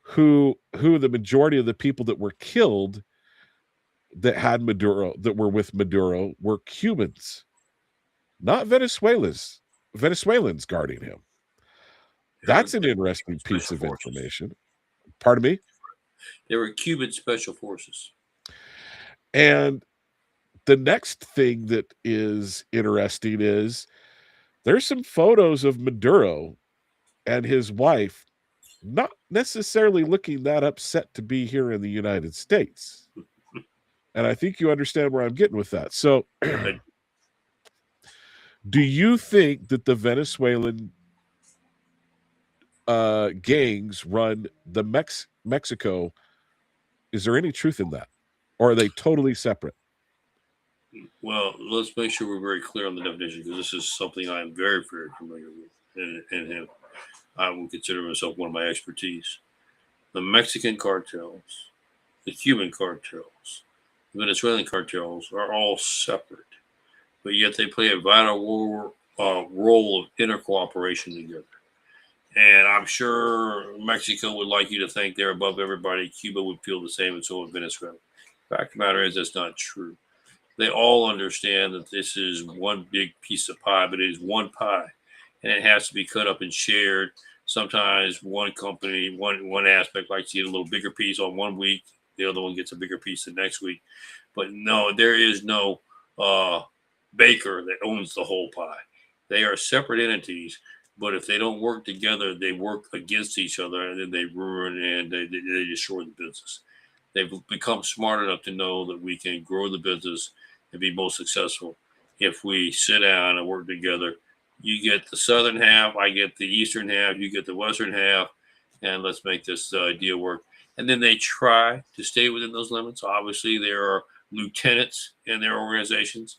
who the majority of the people that were killed that had Maduro, that were with Maduro, were Cubans, not Venezuelans guarding him. That's an interesting piece of information. Pardon me? They were Cuban special forces. And the next thing that is interesting is there's some photos of Maduro and his wife not necessarily looking that upset to be here in the United States. And I think you understand where I'm getting with that. So do you think that the Venezuelan gangs run the Mexico? Is there any truth in that? Or are they totally separate? Well, let's make sure we're very clear on the definition, because this is something I am very, very familiar with, and I will consider myself one of my expertise. The Mexican cartels, the Cuban cartels, the Venezuelan cartels are all separate, but yet they play a vital role of intercooperation together. And I'm sure Mexico would like you to think they're above everybody. Cuba would feel the same, and so would Venezuela. The fact of the matter is, that's not true. They all understand that this is one big piece of pie, but it is one pie, and it has to be cut up and shared. Sometimes one company, one aspect likes to get a little bigger piece on one week, the other one gets a bigger piece the next week. But no, there is no baker that owns the whole pie. They are separate entities, but if they don't work together, they work against each other, and then they ruin and they destroy the business. They've become smart enough to know that we can grow the business and be most successful if we sit down and work together. You get the southern half, I get the eastern half, you get the western half, and let's make this deal work. And then they try to stay within those limits. Obviously, there are lieutenants in their organizations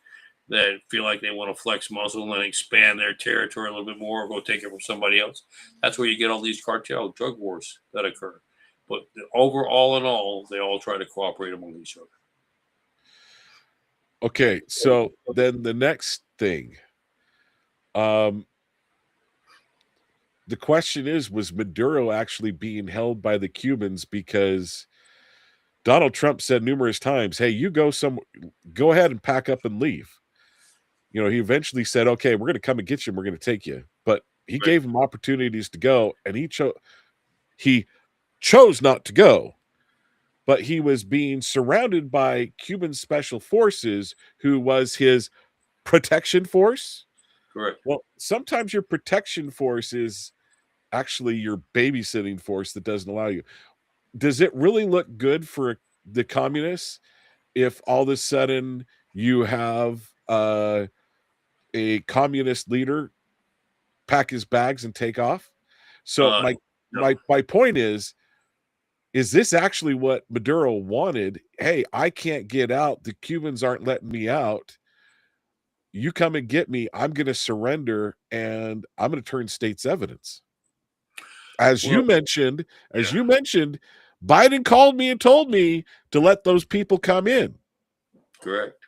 that feel like they want to flex muscle and expand their territory a little bit more, or go take it from somebody else. That's where you get all these cartel drug wars that occur. But overall, in all, they all try to cooperate among each other. Okay, so then the next thing, the question is, was Maduro actually being held by the Cubans? Because Donald Trump said numerous times, hey, you go ahead and pack up and leave. You know, he eventually said, okay, we're going to come and get you and we're going to take you. But he gave him opportunities to go, and he chose not to go. But he was being surrounded by Cuban special forces, who was his protection force. Correct. Well, sometimes your protection force is actually your babysitting force that doesn't allow you. Does it really look good for the communists if all of a sudden you have a communist leader pack his bags and take off? So my point is this actually what Maduro wanted? Hey, I can't get out. The Cubans aren't letting me out. You come and get me. I'm going to surrender, and I'm going to turn state's evidence. As you mentioned, Biden called me and told me to let those people come in. Correct.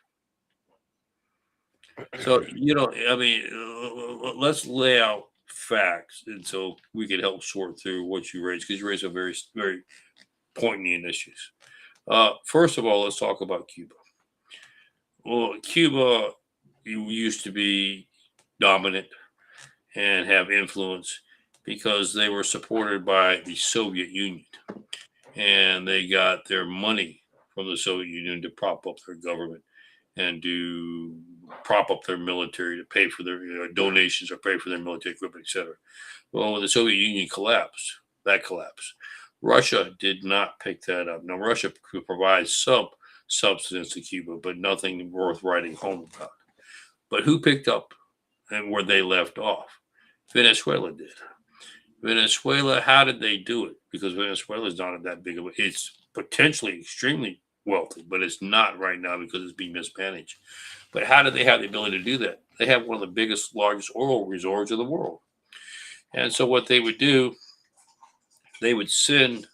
So, I mean, let's lay out facts, and so we can help sort through what you raised, because you raised some very, very poignant issues. First of all, let's talk about Cuba. Well, Cuba used to be dominant and have influence because they were supported by the Soviet Union, and they got their money from the Soviet Union to prop up their government and to prop up their military, to pay for their donations or pay for their military equipment, etc. Well, when the Soviet Union collapsed, Russia did not pick that up. Now, Russia could provide some substance to Cuba, but nothing worth writing home about. But who picked up and where they left off? Venezuela did. Venezuela, how did they do it? Because Venezuela is not that big of it's potentially extremely wealthy, but it's not right now because it's being mismanaged. But how did they have the ability to do that? They have one of the biggest, largest oil reserves in the world. And so what they would do, they would send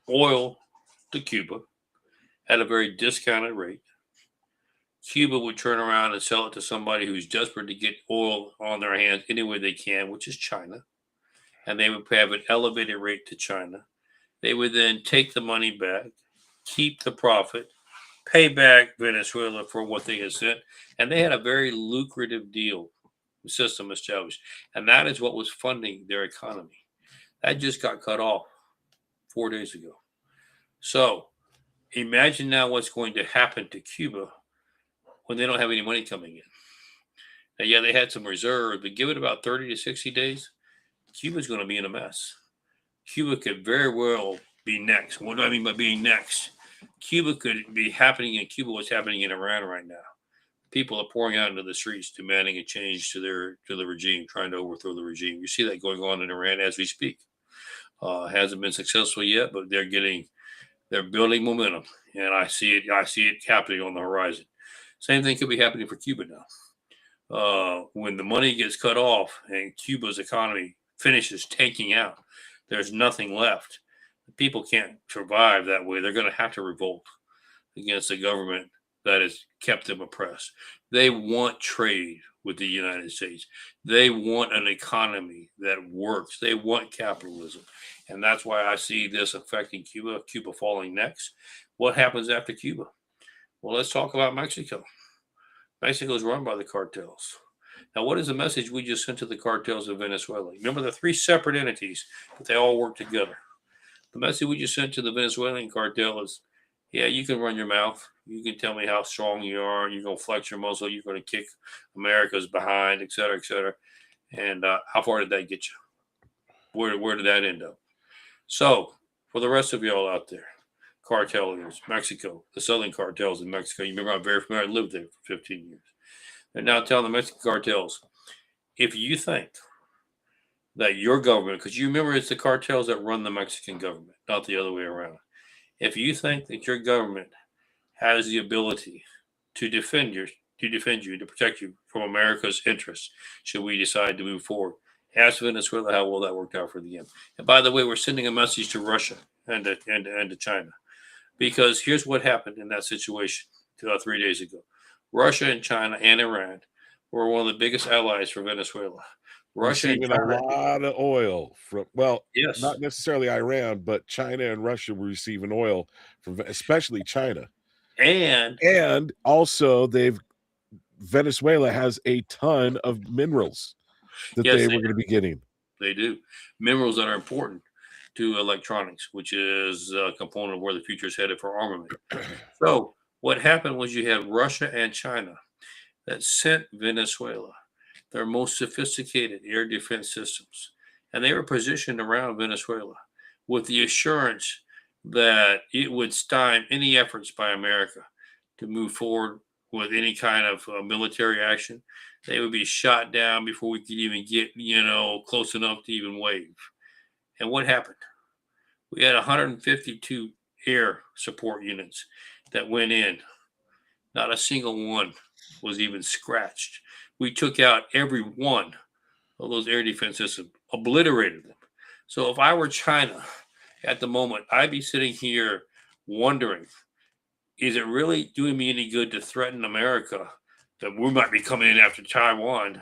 oil to Cuba at a very discounted rate. Cuba would turn around and sell it to somebody who's desperate to get oil on their hands any way they can, which is China. And they would have an elevated rate to China. They would then take the money back, keep the profit, pay back Venezuela for what they had sent, and they had a very lucrative deal system established, and that is what was funding their economy. That just got cut off 4 days ago. So imagine now what's going to happen to Cuba when they don't have any money coming in. Now, yeah, they had some reserve, but give it about 30 to 60 days, Cuba's going to be in a mess. Cuba could very well be next. What do I mean by being next? Cuba could be happening in Cuba what's happening in Iran right now. People are pouring out into the streets demanding a change to the regime, trying to overthrow the regime. You see that going on in Iran as we speak. Hasn't been successful yet, but they're building momentum, and I see it happening on the horizon. Same thing could be happening for Cuba now. When the money gets cut off and Cuba's economy finishes tanking out, there's nothing left. People can't survive that way. They're going to have to revolt against the government that has kept them oppressed. They want trade with the United States. They want an economy that works. They want capitalism. And that's why I see this affecting Cuba, Cuba falling next. What happens after Cuba? Well, let's talk about Mexico. Mexico is run by the cartels. Now, what is the message we just sent to the cartels of Venezuela? Remember, the three separate entities, but they all work together. The message we just sent to the Venezuelan cartel is, yeah, you can run your mouth. You can tell me how strong you are. You're going to flex your muscle. You're going to kick America's behind, et cetera, et cetera. And how far did that get you? Where did that end up? So, for the rest of y'all out there, cartel leaders, Mexico, the southern cartels in Mexico, you remember I'm very familiar, I lived there for 15 years. They're now telling the Mexican cartels, if you think that your government, because you remember it's the cartels that run the Mexican government, not the other way around. If you think that your government has the ability to defend you, to protect you from America's interests, should we decide to move forward, ask Venezuela how well that worked out for them. And by the way, we're sending a message to Russia and to China, because here's what happened in that situation 3 days ago. Russia and China and Iran were one of the biggest allies for Venezuela. Russia receiving a lot of oil from, yes, not necessarily Iran, but China and Russia were receiving oil from, especially China. And also Venezuela has a ton of minerals that yes, they were going to be getting. They do. Minerals that are important to electronics, which is a component of where the future is headed for armament. So what happened was you had Russia and China that sent Venezuela their most sophisticated air defense systems. And they were positioned around Venezuela with the assurance that it would stymie any efforts by America to move forward with any kind of military action. They would be shot down before we could even get, close enough to even wave. And what happened? We had 152 air support units that went in. Not a single one was even scratched. We took out every one of those air defense systems, obliterated them. So if I were China at the moment, I'd be sitting here wondering, is it really doing me any good to threaten America that we might be coming in after Taiwan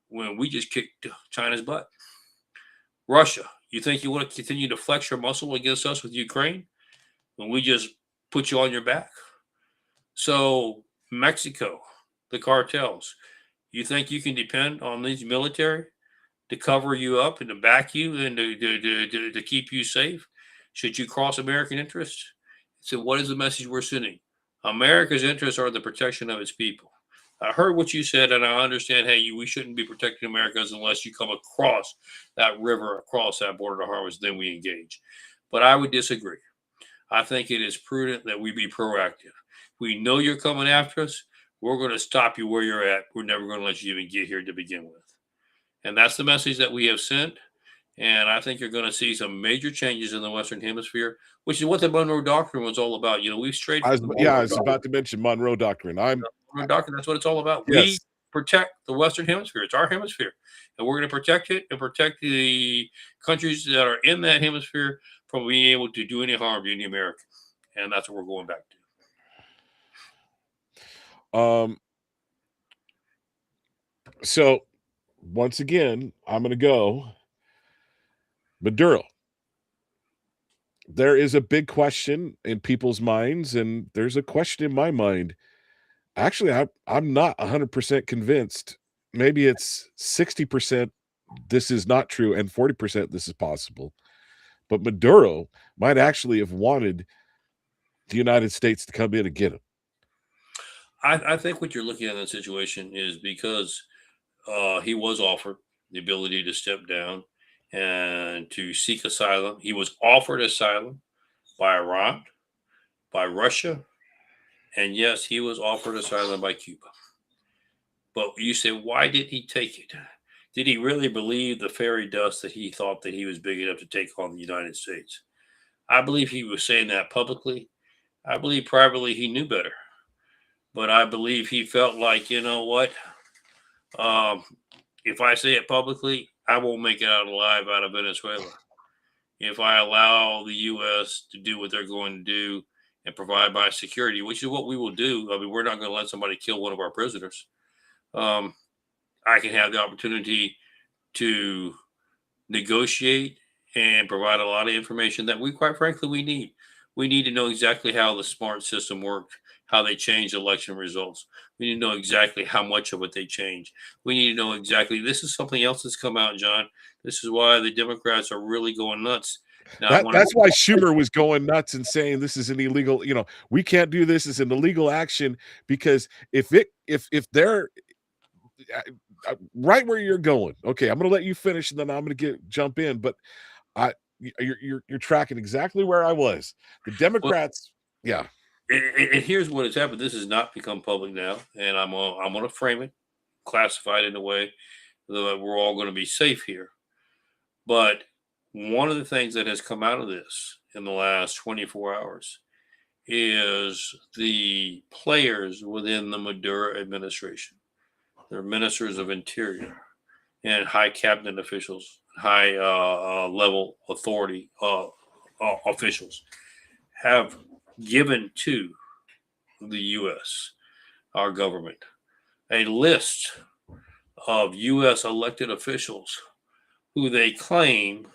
when we just kicked China's butt? Russia, you think you want to continue to flex your muscle against us with Ukraine when we just put you on your back? So Mexico, the cartels, you think you can depend on these military to cover you up and to back you and to keep you safe? Should you cross American interests? So what is the message we're sending? America's interests are the protection of its people. I heard what you said, and I understand, hey, we shouldn't be protecting Americans unless you come across that river, across that border to harm us, then we engage. But I would disagree. I think it is prudent that we be proactive. We know you're coming after us. We're going to stop you where you're at. We're never going to let you even get here to begin with. And that's the message that we have sent. And I think you're going to see some major changes in the Western Hemisphere, which is what the Monroe Doctrine was all about. We've strayed from the Monroe I was about to mention Monroe Doctrine. Monroe Doctrine, that's what it's all about. Yes. We protect the Western Hemisphere. It's our hemisphere. And we're going to protect it and protect the countries that are in that hemisphere from being able to do any harm to any American. And that's what we're going back to. So once again, I'm going to go Maduro. there is a big question in people's minds, and there's a question in my mind. Actually, I'm not 100% convinced. Maybe it's 60% this is not true and 40% this is possible. But Maduro might actually have wanted the United States to come in and get him. I think what you're looking at in that situation is because he was offered the ability to step down and to seek asylum. He was offered asylum by Iran, by Russia, and yes, he was offered asylum by Cuba. But you say, why did he take it? Did he really believe the fairy dust that he thought that he was big enough to take on the United States? I believe he was saying that publicly. I believe privately he knew better. But I believe he felt like, you know what? Um, if I say it publicly, I won't make it out alive out of Venezuela. If I allow the U.S. to do what they're going to do and provide my security, which is what we will do. I mean, we're not going to let somebody kill one of our prisoners. I can have the opportunity to negotiate and provide a lot of information that we, quite frankly, we need. We need to know exactly how the smart system worked, how they changed election results. We need to know exactly how much of it they changed. We need to know exactly. This is something else that's come out, John. This is why the Democrats are really going nuts. Now, That's why Schumer was going nuts and saying this is an illegal, we can't do this as an illegal action, because if they're right where you're going. Okay, I'm going to let you finish and then I'm going to jump in, but you're tracking exactly where I was. The Democrats, yeah. And here's what has happened. This has not become public now, and I'm going to frame it, classify it in a way that we're all going to be safe here. But one of the things that has come out of this in the last 24 hours is the players within the Maduro administration. They're ministers of interior and high cabinet officials, high level authority officials have given to the U.S., our government, a list of U.S. elected officials who they claim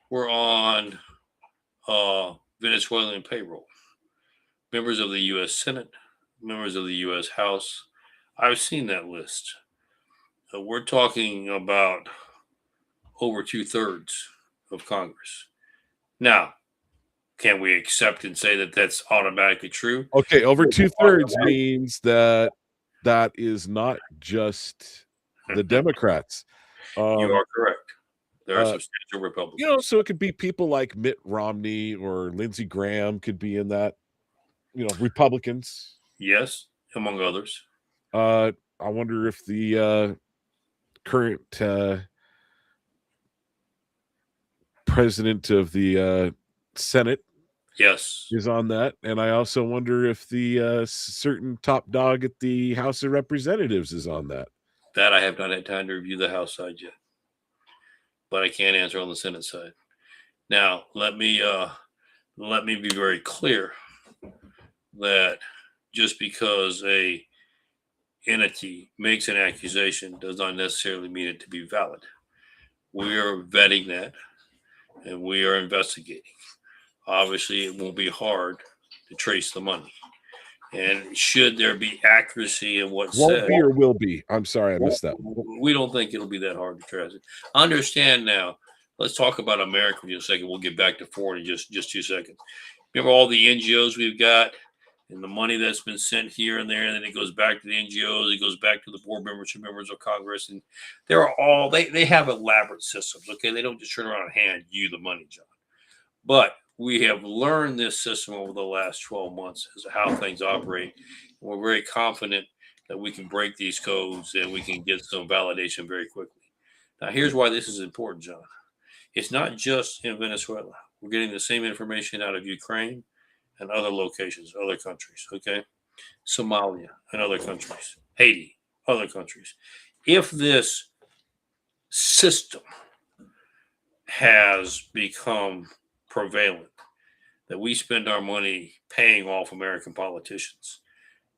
were on Venezuelan payroll. Members of the U.S. Senate, members of the U.S. House. I've seen that list. We're talking about over 2/3 of Congress. Now, can we accept and say that that's automatically true? Okay, over 2/3 means that is not just the Democrats. You are correct. There are substantial Republicans. So it could be people like Mitt Romney or Lindsey Graham could be in that, Republicans. Yes, among others. I wonder if the current president of the Senate is on that. And I also wonder if the certain top dog at the House of Representatives is on that. That I have not had time to review the House side yet, but I can't answer on the Senate side. Now, let me be very clear that just because a entity makes an accusation does not necessarily mean it to be valid. We are vetting that and we are investigating. Obviously, it won't be hard to trace the money. And should there be accuracy in what's Won't said, be or will be. I'm sorry, I missed that. We don't think it'll be that hard to trace it. Understand now. Let's talk about America for just a second. We'll get back to foreign in just 2 seconds. Remember all the NGOs we've got and the money that's been sent here and there, and then it goes back to the NGOs. It goes back to the board members of Congress, and they have elaborate systems. Okay, they don't just turn around and hand you the money, John. But we have learned this system over the last 12 months as to how things operate. We're very confident that we can break these codes and we can get some validation very quickly. Now, here's why this is important, John. It's not just in Venezuela. We're getting the same information out of Ukraine and other locations, other countries, okay? Somalia and other countries, Haiti, other countries. If this system has become prevalent, that we spend our money paying off American politicians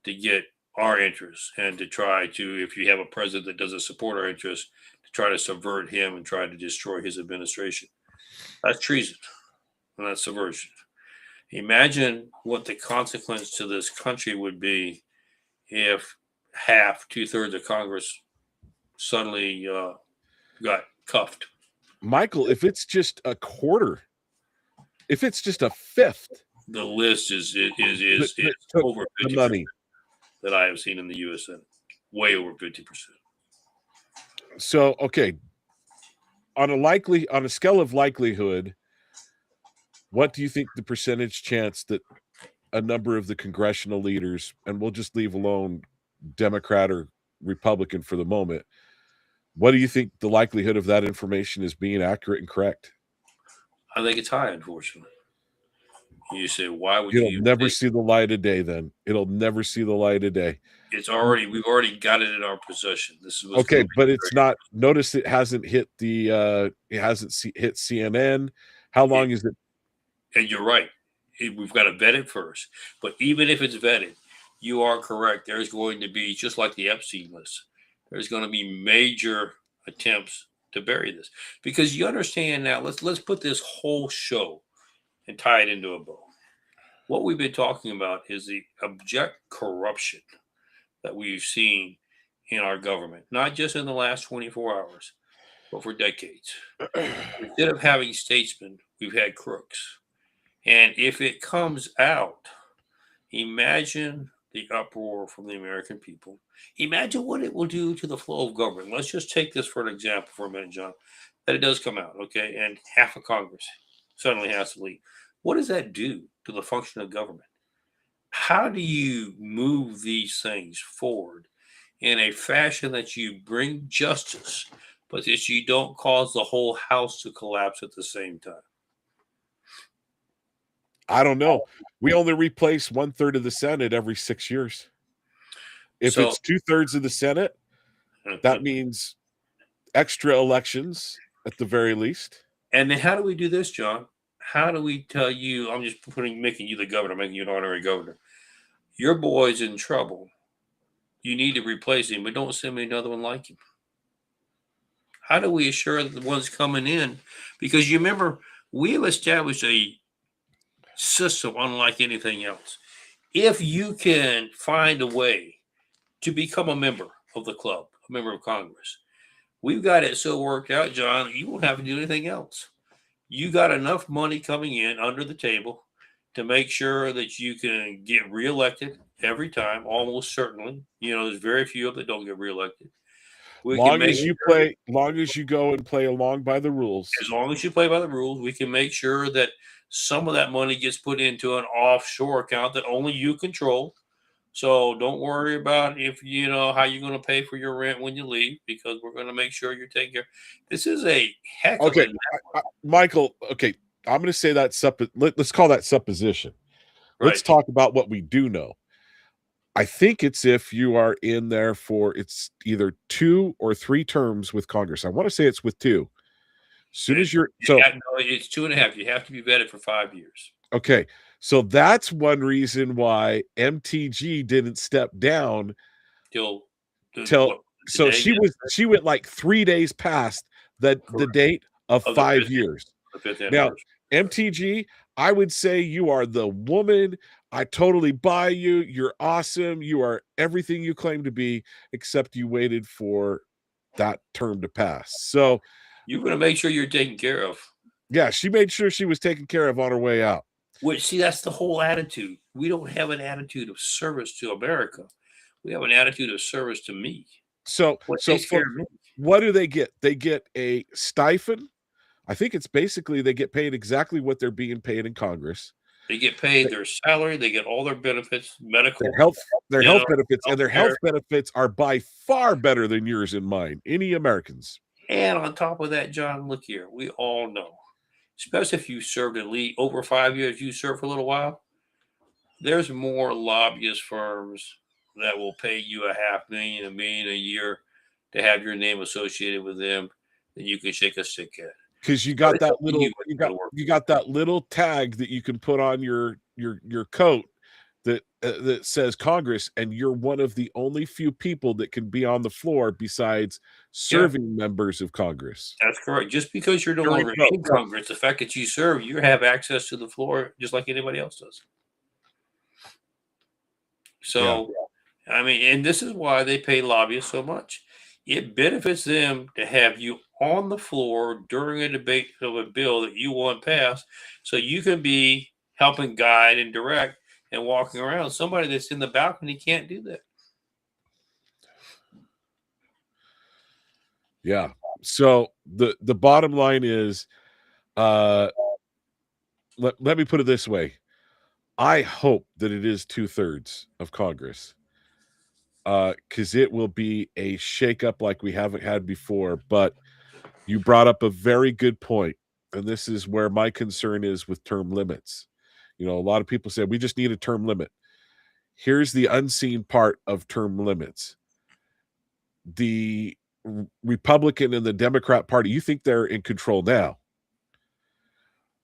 to get our interests and to try to, if you have a president that doesn't support our interests, to try to subvert him and try to destroy his administration. That's treason. and that's subversion. Imagine what the consequence to this country would be if half, 2/3 of Congress suddenly got cuffed. Michael, if it's just a quarter, if it's just a fifth, the list is that over the 50% money. that I have seen in the U.S. Senate, way over 50%. So, okay, on a scale of likelihood, what do you think the percentage chance that a number of the congressional leaders, and we'll just leave alone Democrat or Republican for the moment, what do you think the likelihood of that information is being accurate and correct? I think it's high, unfortunately. You say, why would It'll you never see the light of day then. It'll never see the light of day. we've already got it in our possession. This is okay, but it's not. Notice it hasn't hit the. It hasn't hit CNN. How long is it? And you're right. We've got to vet it first. But even if it's vetted, you are correct. There's going to be, just like the Epstein list, there's going to be major attempts to bury this. Because you understand now, let's put this whole show and tie it into a bow. What we've been talking about is the abject corruption that we've seen in our government, not just in the last 24 hours, but for decades. Instead of having statesmen, we've had crooks. And if it comes out, imagine the uproar from the American people. Imagine what it will do to the flow of government. Let's just take this for an example for a minute, John, that it does come out, okay, and half of Congress suddenly has to leave. What does that do to the function of government? How do you move these things forward in a fashion that you bring justice, but that you don't cause the whole house to collapse at the same time? I don't know. We only replace 1/3 of the Senate every 6 years. If it's 2/3 of the Senate, that means extra elections at the very least. And then how do we do this, John? How do we tell you, I'm just making you the governor, making you an honorary governor. Your boy's in trouble. You need to replace him, but don't send me another one like him. How do we assure that the ones coming in? Because you remember, we have established a system unlike anything else. If you can find a way to become a member of the club, a member of Congress, we've got it so worked out, John, you won't have to do anything else. You got enough money coming in under the table to make sure that you can get reelected every time, almost certainly. You know, there's very few of them that don't get reelected. Long as you go and play along by the rules. As long as you play by the rules, we can make sure that some of that money gets put into an offshore account that only you control. So don't worry about how you're going to pay for your rent when you leave, because we're going to make sure you're taken care. This is a heck of a Michael. Okay, I'm going to say that let's call that supposition. Right. Let's talk about what we do know. I think it's if you are in there it's either 2 or 3 terms with Congress. I want to say it's with 2. As soon as it's 2.5. You have to be vetted for 5 years. Okay. So that's one reason why MTG didn't step down till so she went like 3 days past the date of 5 years. Now, MTG, I would say you are the woman. I totally buy you. You're awesome. You are everything you claim to be, except you waited for that term to pass. So you're going to make sure you're taken care of. Yeah, she made sure she was taken care of on her way out. See, that's the whole attitude. We don't have an attitude of service to America. We have an attitude of service to me. So what do they get? They get a stipend. I think it's basically they get paid exactly what they're being paid in Congress. They get paid their salary. They get all their benefits, medical, their health benefits, and their health benefits are by far better than yours and mine. Any Americans. And on top of that, John, look here. We all know, especially if you served at least over 5 years, you served for a little while. There's more lobbyist firms that will pay you $500,000, $1 million a year to have your name associated with them than you can shake a stick at. Because you got that little, you got that little tag that you can put on your coat that that says Congress, and you're one of the only few people that can be on the floor besides serving members of Congress. That's correct. Just because you're no During longer vote. in Congress, the fact that you serve, you have access to the floor just like anybody else does. So, I mean, and this is why they pay lobbyists so much. It benefits them to have you on the floor during a debate of a bill that you want passed, so you can be helping guide and direct and walking around. Somebody that's in the balcony can't do that. Yeah. So the bottom line is, let me put it this way. I hope that it is 2/3 of Congress, because it will be a shakeup like we haven't had before. But you brought up a very good point, and this is where my concern is with term limits. A lot of people say we just need a term limit. Here's the unseen part of term limits. The Republican and the Democrat Party, you think they're in control now.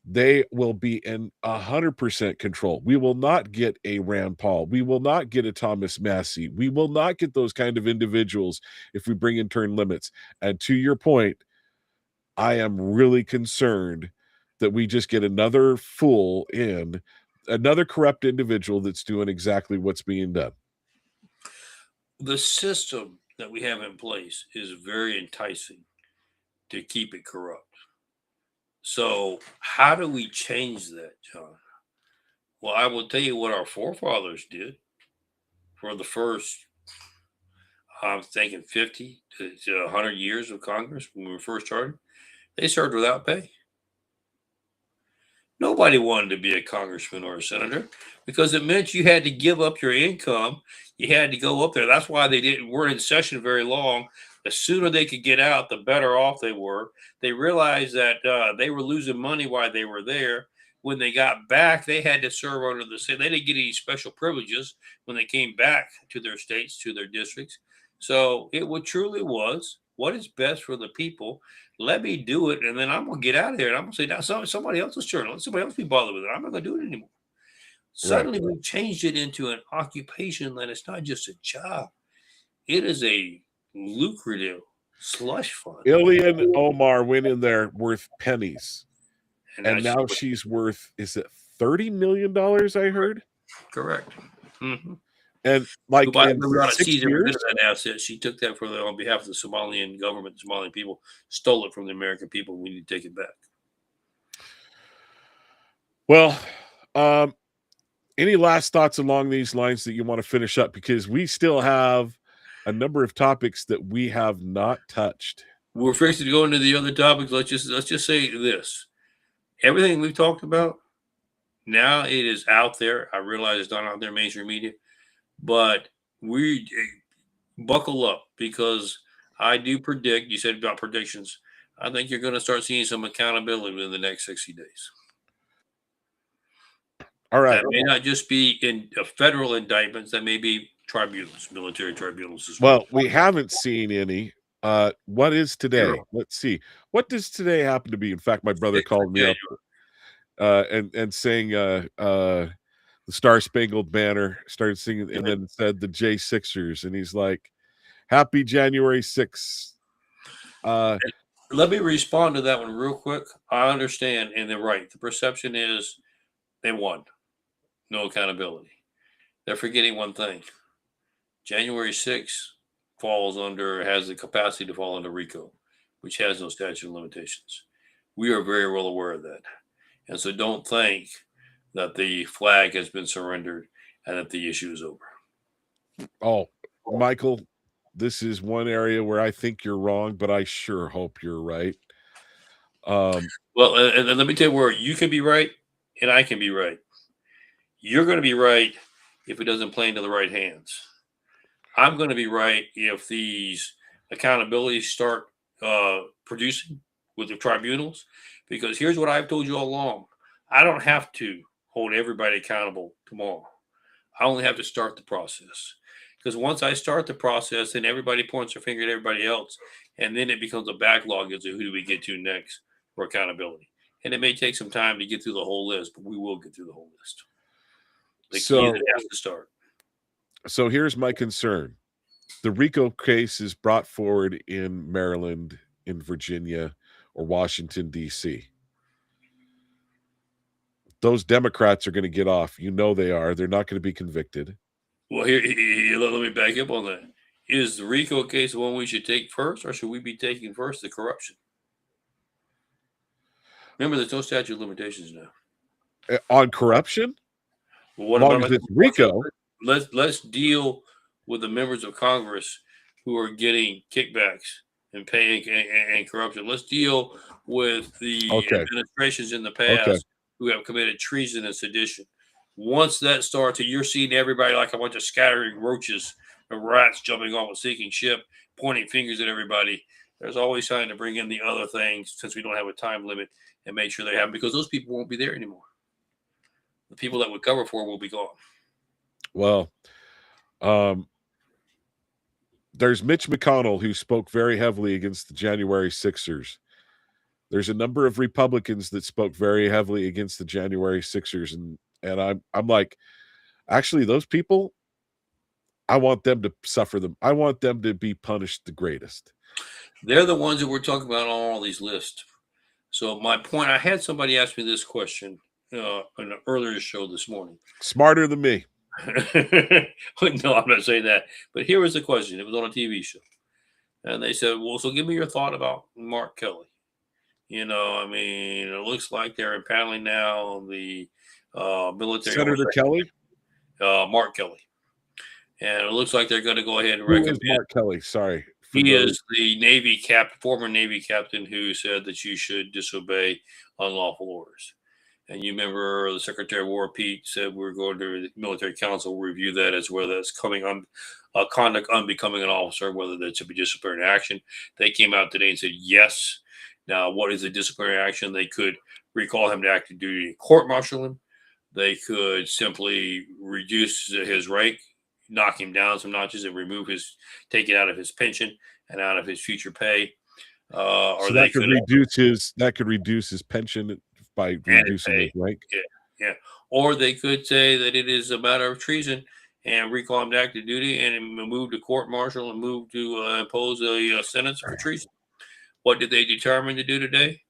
They will be in 100% control. We will not get a Rand Paul. We will not get a Thomas Massey. We will not get those kind of individuals if we bring in term limits. And to your point, I am really concerned that we just get another fool in, another corrupt individual that's doing exactly what's being done. The system that we have in place is very enticing to keep it corrupt. So, how do we change that, John? Well, I will tell you what our forefathers did for the first, I'm thinking 50 to 100 years of Congress when we first started. They served without pay. Nobody wanted to be a congressman or a senator because it meant you had to give up your income. You had to go up there. That's why they weren't in session very long. The sooner they could get out, the better off they were. They realized that they were losing money while they were there. When they got back, they had to serve under the state. They didn't get any special privileges when they came back to their states, to their districts. So it truly was what is best for the people. Let me do it, and then I'm gonna get out of here. And I'm gonna say, now somebody else's turn. Let somebody else be bothered with it. I'm not gonna do it anymore. Suddenly, we changed it into an occupation that it's not just a job; it is a lucrative slush fund. Ilhan Omar went in there worth pennies, and now she's she's worth, is it $30 million? I heard. correct. Mm-hmm. And like Dubai, in we were on a 6 seize every bit years, of that asset. She took that on behalf of the Somalian government, the Somalian people, stole it from the American people. We need to take it back. well, any last thoughts along these lines that you want to finish up? Because we still have a number of topics that we have not touched. We're fixing to go into the other topics. Let's just say this: everything we've talked about now, it is out there. I realize it's not out there in mainstream media, but we buckle up because I do predict. You said about predictions. I think you're going to start seeing some accountability within the next 60 days. All right. That may not just be in federal indictments. That may be tribunals, military tribunals as well. Well, we haven't seen any. What is today? Let's see. What does today happen to be? In fact, my brother called me up and sang the Star Spangled Banner, started singing, and then said the J6ers, and he's like, "Happy January 6th." Let me respond to that one real quick. I understand, and they're right. The perception is they won. No accountability. They're forgetting one thing. January 6th has the capacity to fall under RICO, which has no statute of limitations. We are very well aware of that. And so don't think that the flag has been surrendered and that the issue is over. Oh, Michael, this is one area where I think you're wrong, but I sure hope you're right. Well, and let me tell you where you can be right and I can be right. You're going to be right if it doesn't play into the right hands. I'm going to be right if these accountabilities start producing with the tribunals, because here's what I've told you all along. I don't have to hold everybody accountable tomorrow. I only have to start the process, because once I start the process, then everybody points their finger at everybody else, and then it becomes a backlog as to who do we get to next for accountability. And it may take some time to get through the whole list, but we will get through the whole list. The key that has to start. So here's my concern. The RICO case is brought forward in Maryland, in Virginia, or Washington, D.C. Those Democrats are going to get off. You know they are. They're not going to be convicted. Well, here, let me back up on that. Is the RICO case the one we should take first, or should we be taking first the corruption? Remember, there's no statute of limitations now. On corruption? Well, what as long about as it's RICO? Let's deal with the members of Congress who are getting kickbacks and paying and corruption. Let's deal with the administrations in the past who have committed treason and sedition. Once that starts, and you're seeing everybody like a bunch of scattering roaches and rats jumping off a sinking ship, pointing fingers at everybody, there's always time to bring in the other things, since we don't have a time limit, and make sure they happen, because those people won't be there anymore. The people that would cover for will be gone. Well, there's Mitch McConnell, who spoke very heavily against the January 6ers. There's a number of Republicans that spoke very heavily against the January 6ers. And I'm like, actually, those people, I want them to suffer them. I want them to be punished the greatest. They're the ones that we're talking about on all these lists. So my point, I had somebody ask me this question in an earlier show this morning. Smarter than me. No, I'm not saying that. But here was the question. It was on a TV show. And they said, well, so give me your thought about Mark Kelly. You know, I mean, it looks like they're impaneling now the military. Senator Kelly? Mark Kelly. And it looks like they're going to go ahead and recommend. Who is Mark Kelly? Sorry. He is the former Navy captain who said that you should disobey unlawful orders. And you remember the Secretary of War, Pete, said we're going to the military council review that as whether that's coming on conduct unbecoming an officer, whether that should be disciplinary action. They came out today and said yes. Now, what is the disciplinary action? They could recall him to active duty and court-martial him. They could simply reduce his rank, knock him down some notches, and take it out of his pension and out of his future pay. Or so that could reduce his pension by reducing his rank. Yeah. Or they could say that it is a matter of treason and recall him to active duty and move to court-martial and move to impose a sentence for treason. What did they determine to do today?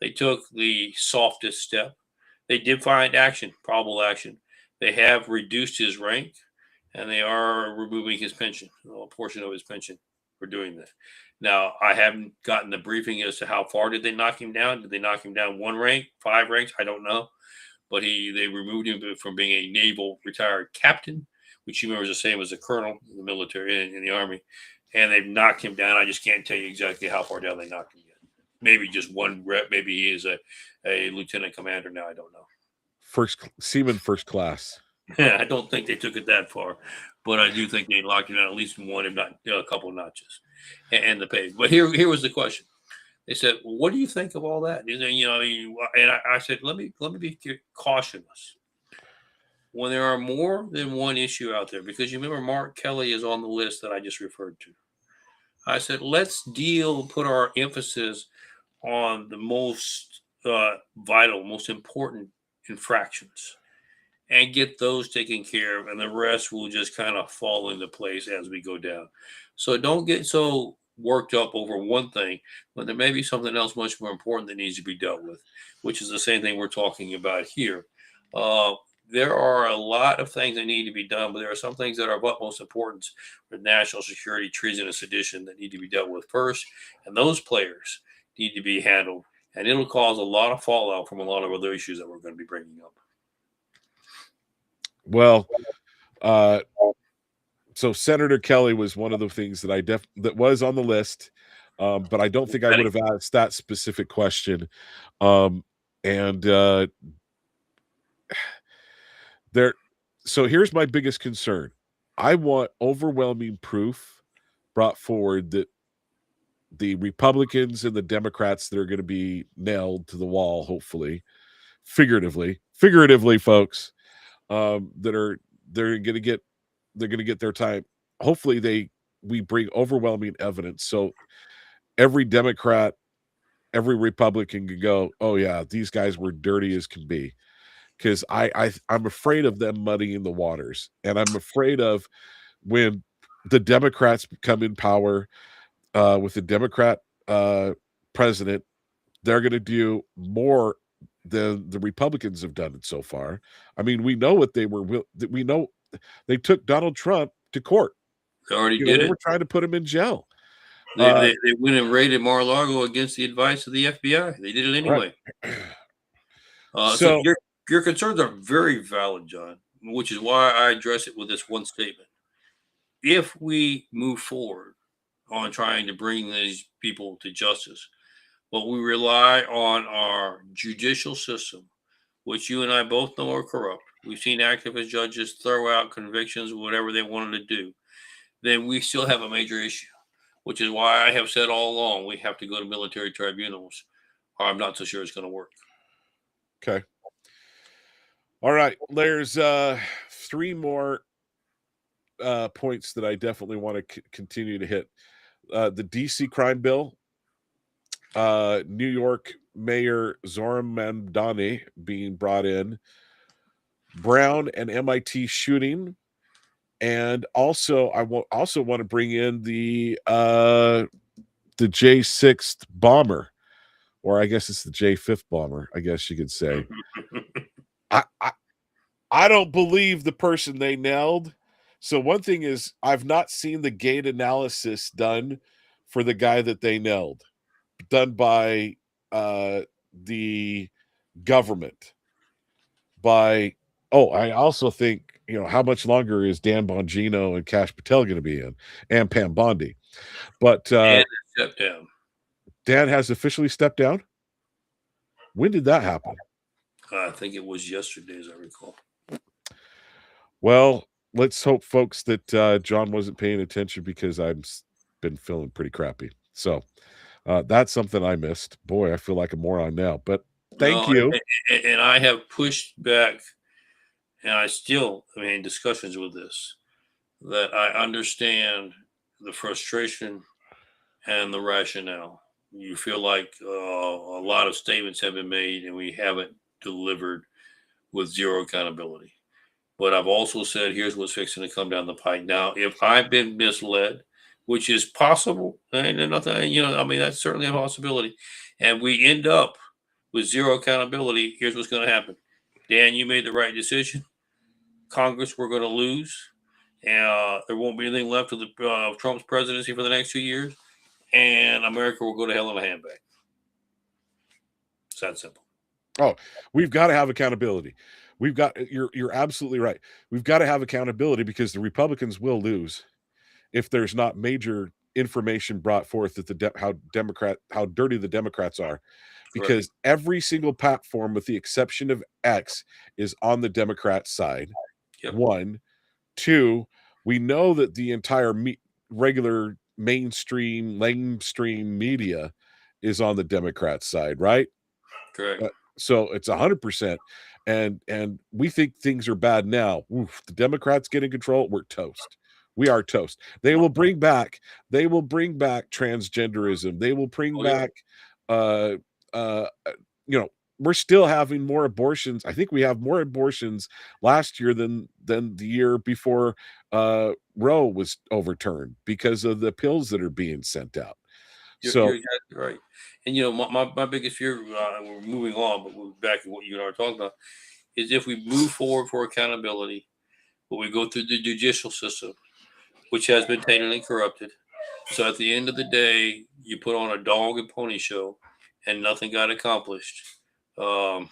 They took the softest step. They did find action, probable action. They have reduced his rank, and they are removing his pension, a portion of his pension for doing that. Now, I haven't gotten the briefing as to how far did they knock him down. Did they knock him down 1 rank, 5 ranks? I don't know. But they removed him from being a naval retired captain, which you remember is the same as a colonel in the military, in the Army. And they've knocked him down. I just can't tell you exactly how far down they knocked him yet. Maybe just 1 rep. Maybe he is a lieutenant commander now. I don't know. Seaman first class. I don't think they took it that far, but I do think they locked him down at least 1, if not a couple of notches, and the pay. But here was the question. They said, well, "What do you think of all that?" And I said, "Let me be cautious. When there are more than one issue out there, because you remember Mark Kelly is on the list that I just referred to. I said, let's put our emphasis on the most vital, most important infractions and get those taken care of, and the rest will just kind of fall into place as we go down. So don't get so worked up over one thing, but there may be something else much more important that needs to be dealt with, which is the same thing we're talking about here. There are a lot of things that need to be done, but there are some things that are of utmost importance for national security, treason, and sedition that need to be dealt with first. And those players need to be handled. And it'll cause a lot of fallout from a lot of other issues that we're going to be bringing up. Well, so Senator Kelly was one of the things that that was on the list, but I don't think I would have asked that specific question. So here's my biggest concern. I want overwhelming proof brought forward that the Republicans and the Democrats that are going to be nailed to the wall, hopefully, figuratively, folks, they're going to get their time. Hopefully we bring overwhelming evidence. So every Democrat, every Republican can go, oh yeah, these guys were dirty as can be. because I'm afraid of them muddying the waters, and I'm afraid of when the Democrats come in power with the Democrat president, they're going to do more than the Republicans have done it so far. I mean, we know what we know they took Donald Trump to court. They already did They it. were trying to put him in jail. They went and raided Mar-a-Lago against the advice of the FBI. They did it anyway. Right. So your concerns are very valid, John, which is why I address it with this one statement. If we move forward on trying to bring these people to justice, but we rely on our judicial system, which you and I both know are corrupt. We've seen activist judges throw out convictions, whatever they wanted to do. Then we still have a major issue, which is why I have said all along we have to go to military tribunals, or I'm not so sure it's going to work. Okay. All right. There's 3 more points that I definitely want to continue to hit. The DC crime bill, New York Mayor Zohran Mamdani being brought in, Brown and MIT shooting, and also I want to bring in the J6 bomber, or I guess it's the J5 bomber, I guess you could say. I don't believe the person they nailed. So one thing is, I've not seen the gait analysis done for the guy that they nailed, done by the government. I also think, how much longer is Dan Bongino and Kash Patel going to be in, and Pam Bondi? But Dan stepped down. Dan has officially stepped down. When did that happen? I think it was yesterday, as I recall. Well, let's hope, folks, that John wasn't paying attention, because I've been feeling pretty crappy. So that's something I missed. Boy, I feel like a moron now, but thank you. And I have pushed back, and I still am in discussions with this, that I understand the frustration and the rationale. You feel like a lot of statements have been made and we haven't delivered with zero accountability. But I've also said, here's what's fixing to come down the pike. Now, if I've been misled, which is possible, and nothing, that's certainly a possibility, and we end up with zero accountability, here's what's going to happen. Dan, you made the right decision. Congress, we're going to lose. And there won't be anything left of Trump's presidency for the next 2 years. And America will go to hell in a handbag. It's that simple. Oh, we've got to have accountability. You're absolutely right. We've got to have accountability, because the Republicans will lose if there's not major information brought forth that how dirty the Democrats are, because every single platform, with the exception of X, is on the Democrat side. Yep. 1, 2, we know that the entire regular mainstream media is on the Democrat side, right? Correct. So it's 100%, and we think things are bad now. Oof, the Democrats get in control, we're toast. We are toast. They will bring back transgenderism. They will bring back we're still having more abortions. I think we have more abortions last year than the year before Roe was overturned, because of the pills that are being sent out. You're exactly right. And my biggest fear, we're moving on, but we're back to what you and I are talking about, is if we move forward for accountability, but we go through the judicial system, which has been tainted and corrupted. So at the end of the day, you put on a dog and pony show and nothing got accomplished. Then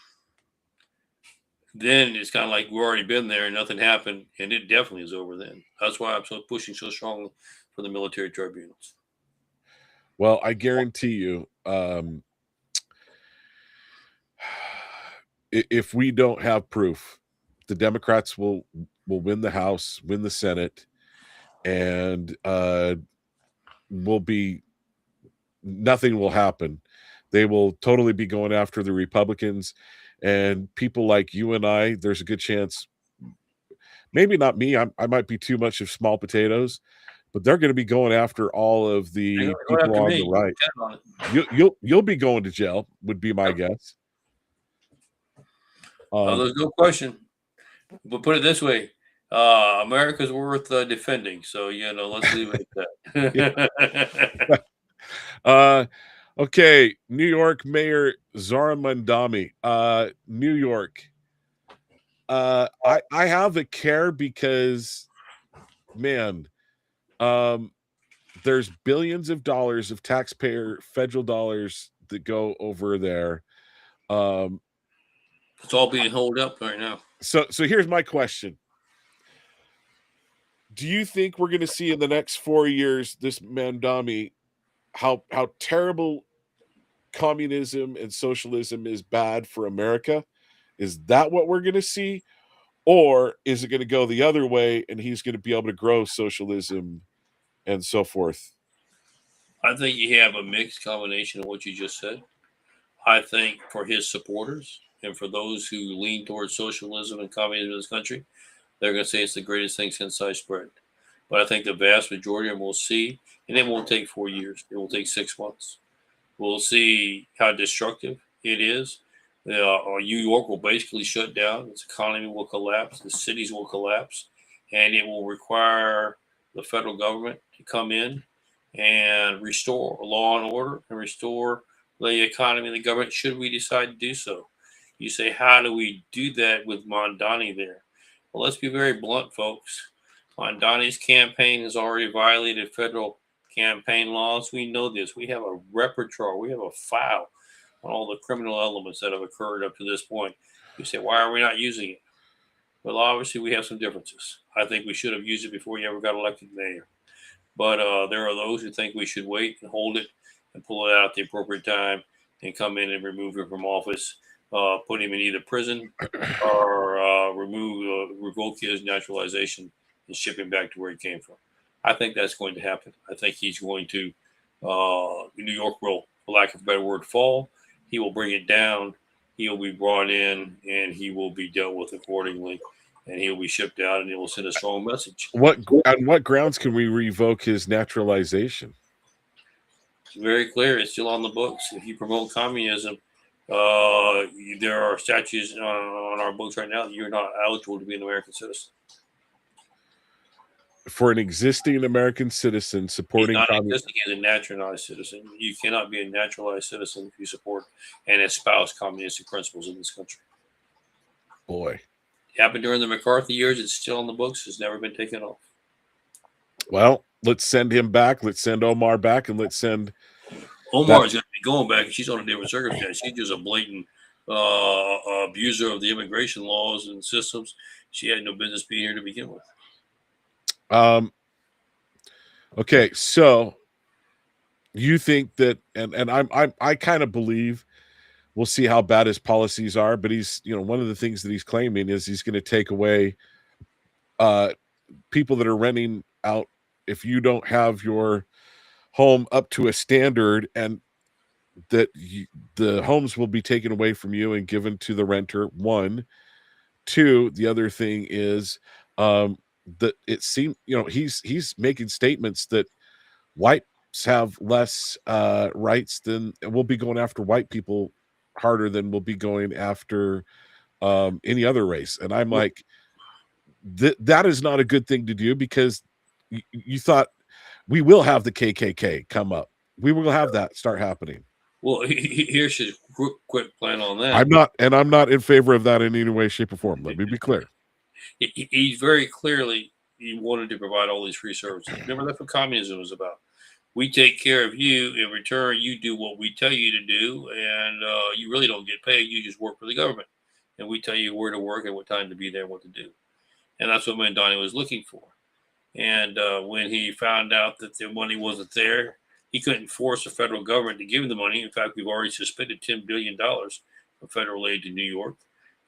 it's kind of like we've already been there and nothing happened, and it definitely is over then. That's why I'm pushing so strongly for the military tribunals. Well, I guarantee you, if we don't have proof, the Democrats will win the House, win the Senate, and nothing will happen. They will totally be going after the Republicans, and people like you and I, there's a good chance, maybe not me, I might be too much of small potatoes, but they're going to be going after all of the people on the right. You'll be going to jail, would be my guess. There's no question. But put it this way, America's worth defending. So, let's leave it at that. Okay, New York Mayor Zara Mandami. New York. I have a care because, man, there's billions of dollars of taxpayer federal dollars that go over there. It's all being held up right now. So here's my question. Do you think we're going to see in the next 4 years this Mandami how terrible communism and socialism is bad for America? Is that what we're going to see? Or is it going to go the other way and he's going to be able to grow socialism and so forth? I think you have a mixed combination of what you just said. I think for his supporters and for those who lean towards socialism and communism in this country, they're going to say it's the greatest thing since sliced bread. But I think the vast majority of them will see, and it won't take 4 years. It will take 6 months. We'll see how destructive it is. New York will basically shut down. Its economy will collapse. The cities will collapse. And it will require the federal government to come in and restore law and order and restore the economy and the government should we decide to do so. You say, how do we do that with Mondani there? Well, let's be very blunt, folks. Mondani's campaign has already violated federal campaign laws. We know this. We have a repertoire. We have a file on all the criminal elements that have occurred up to this point. You say, why are we not using it? Well, obviously, we have some differences. I think we should have used it before you ever got elected mayor. But there are those who think we should wait and hold it and pull it out at the appropriate time and come in and remove him from office, put him in either prison or revoke his naturalization and ship him back to where he came from. I think that's going to happen. I think he's going to, New York will, for lack of a better word, fall. He will bring it down. He will be brought in and he will be dealt with accordingly. And he'll be shipped out and he will send a strong message. On what grounds can we revoke his naturalization? It's very clear. It's still on the books. If you promote communism, there are statutes on our books right now that you're not eligible to be an American citizen. For an existing American citizen supporting communism, as a naturalized citizen, you cannot be a naturalized citizen if you support and espouse communistic principles in this country. Boy. It happened during the McCarthy years. It's still on the books. It's never been taken off. Well, let's send him back. Let's send Omar back, and let's send Omar is going to be going back. She's on a different circumstance. She's just a blatant abuser of the immigration laws and systems. She had no business being here to begin with. Okay, so you think that, and I kind of believe. We'll see how bad his policies are, but he's, one of the things that he's claiming is he's going to take away people that are renting out. If you don't have your home up to a standard, and that the homes will be taken away from you and given to the renter. 1, 2. The other thing is that it seems, he's making statements that whites have less rights than, and we'll be going after white people harder than we'll be going after any other race. And I'm like, that is not a good thing to do, because you thought we will have the KKK come up. We will have that start happening. Well, here's his quick plan on that. I'm not in favor of that in any way, shape, or form. Let me be clear. He's very clearly, he wanted to provide all these free services. Remember, that's what communism was about. We take care of you. In return, you do what we tell you to do, and you really don't get paid. You just work for the government, and we tell you where to work and what time to be there and what to do. And that's what Mandani was looking for. And when he found out that the money wasn't there, he couldn't force the federal government to give him the money. In fact, we've already suspended $10 billion of federal aid to New York,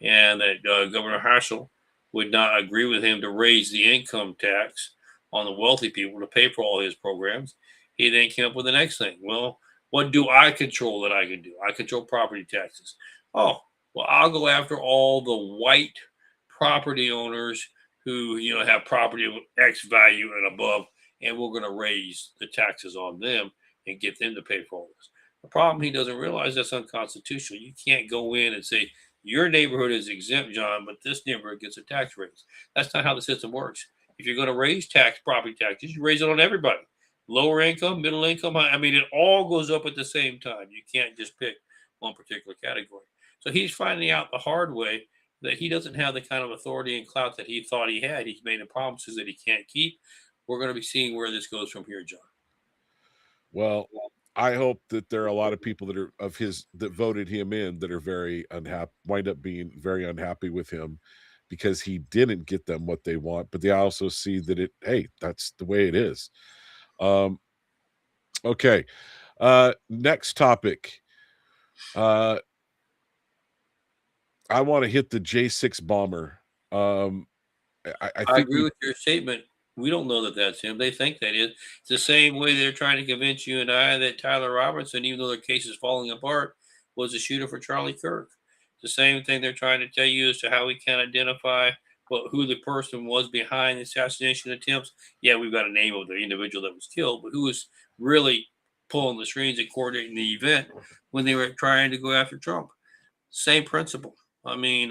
and that Governor Hassel would not agree with him to raise the income tax on the wealthy people to pay for all his programs. He then came up with the next thing. Well, what do I control that I can do? I control property taxes. Oh, well, I'll go after all the white property owners who, have property of X value and above, and we're going to raise the taxes on them and get them to pay for all this. The problem he doesn't realize, that's unconstitutional. You can't go in and say Your neighborhood is exempt, John, but this neighborhood gets a tax raise. That's not how the system works. If you're going to raise property taxes, you raise it on everybody. Lower income, middle income. I mean, it all goes up at the same time. You can't just pick one particular category. So he's finding out the hard way that he doesn't have the kind of authority and clout that he thought he had. He's made promises that he can't keep. We're going to be seeing where this goes from here, John. Well, I hope that there are a lot of people that voted him in that are very unhappy, wind up being very unhappy with him because he didn't get them what they want. But they also see that hey, that's the way it is. Okay. Next topic. I want to hit the J6 bomber. I agree with your statement. We don't know that that's him. They think that is. It's the same way they're trying to convince you and I that Tyler Robinson, even though their case is falling apart, was a shooter for Charlie Kirk. The same thing they're trying to tell you as to how we can identify who the person was behind the assassination attempts. Yeah, we've got a name of the individual that was killed, but who was really pulling the strings and coordinating the event when they were trying to go after Trump? Same principle. I mean,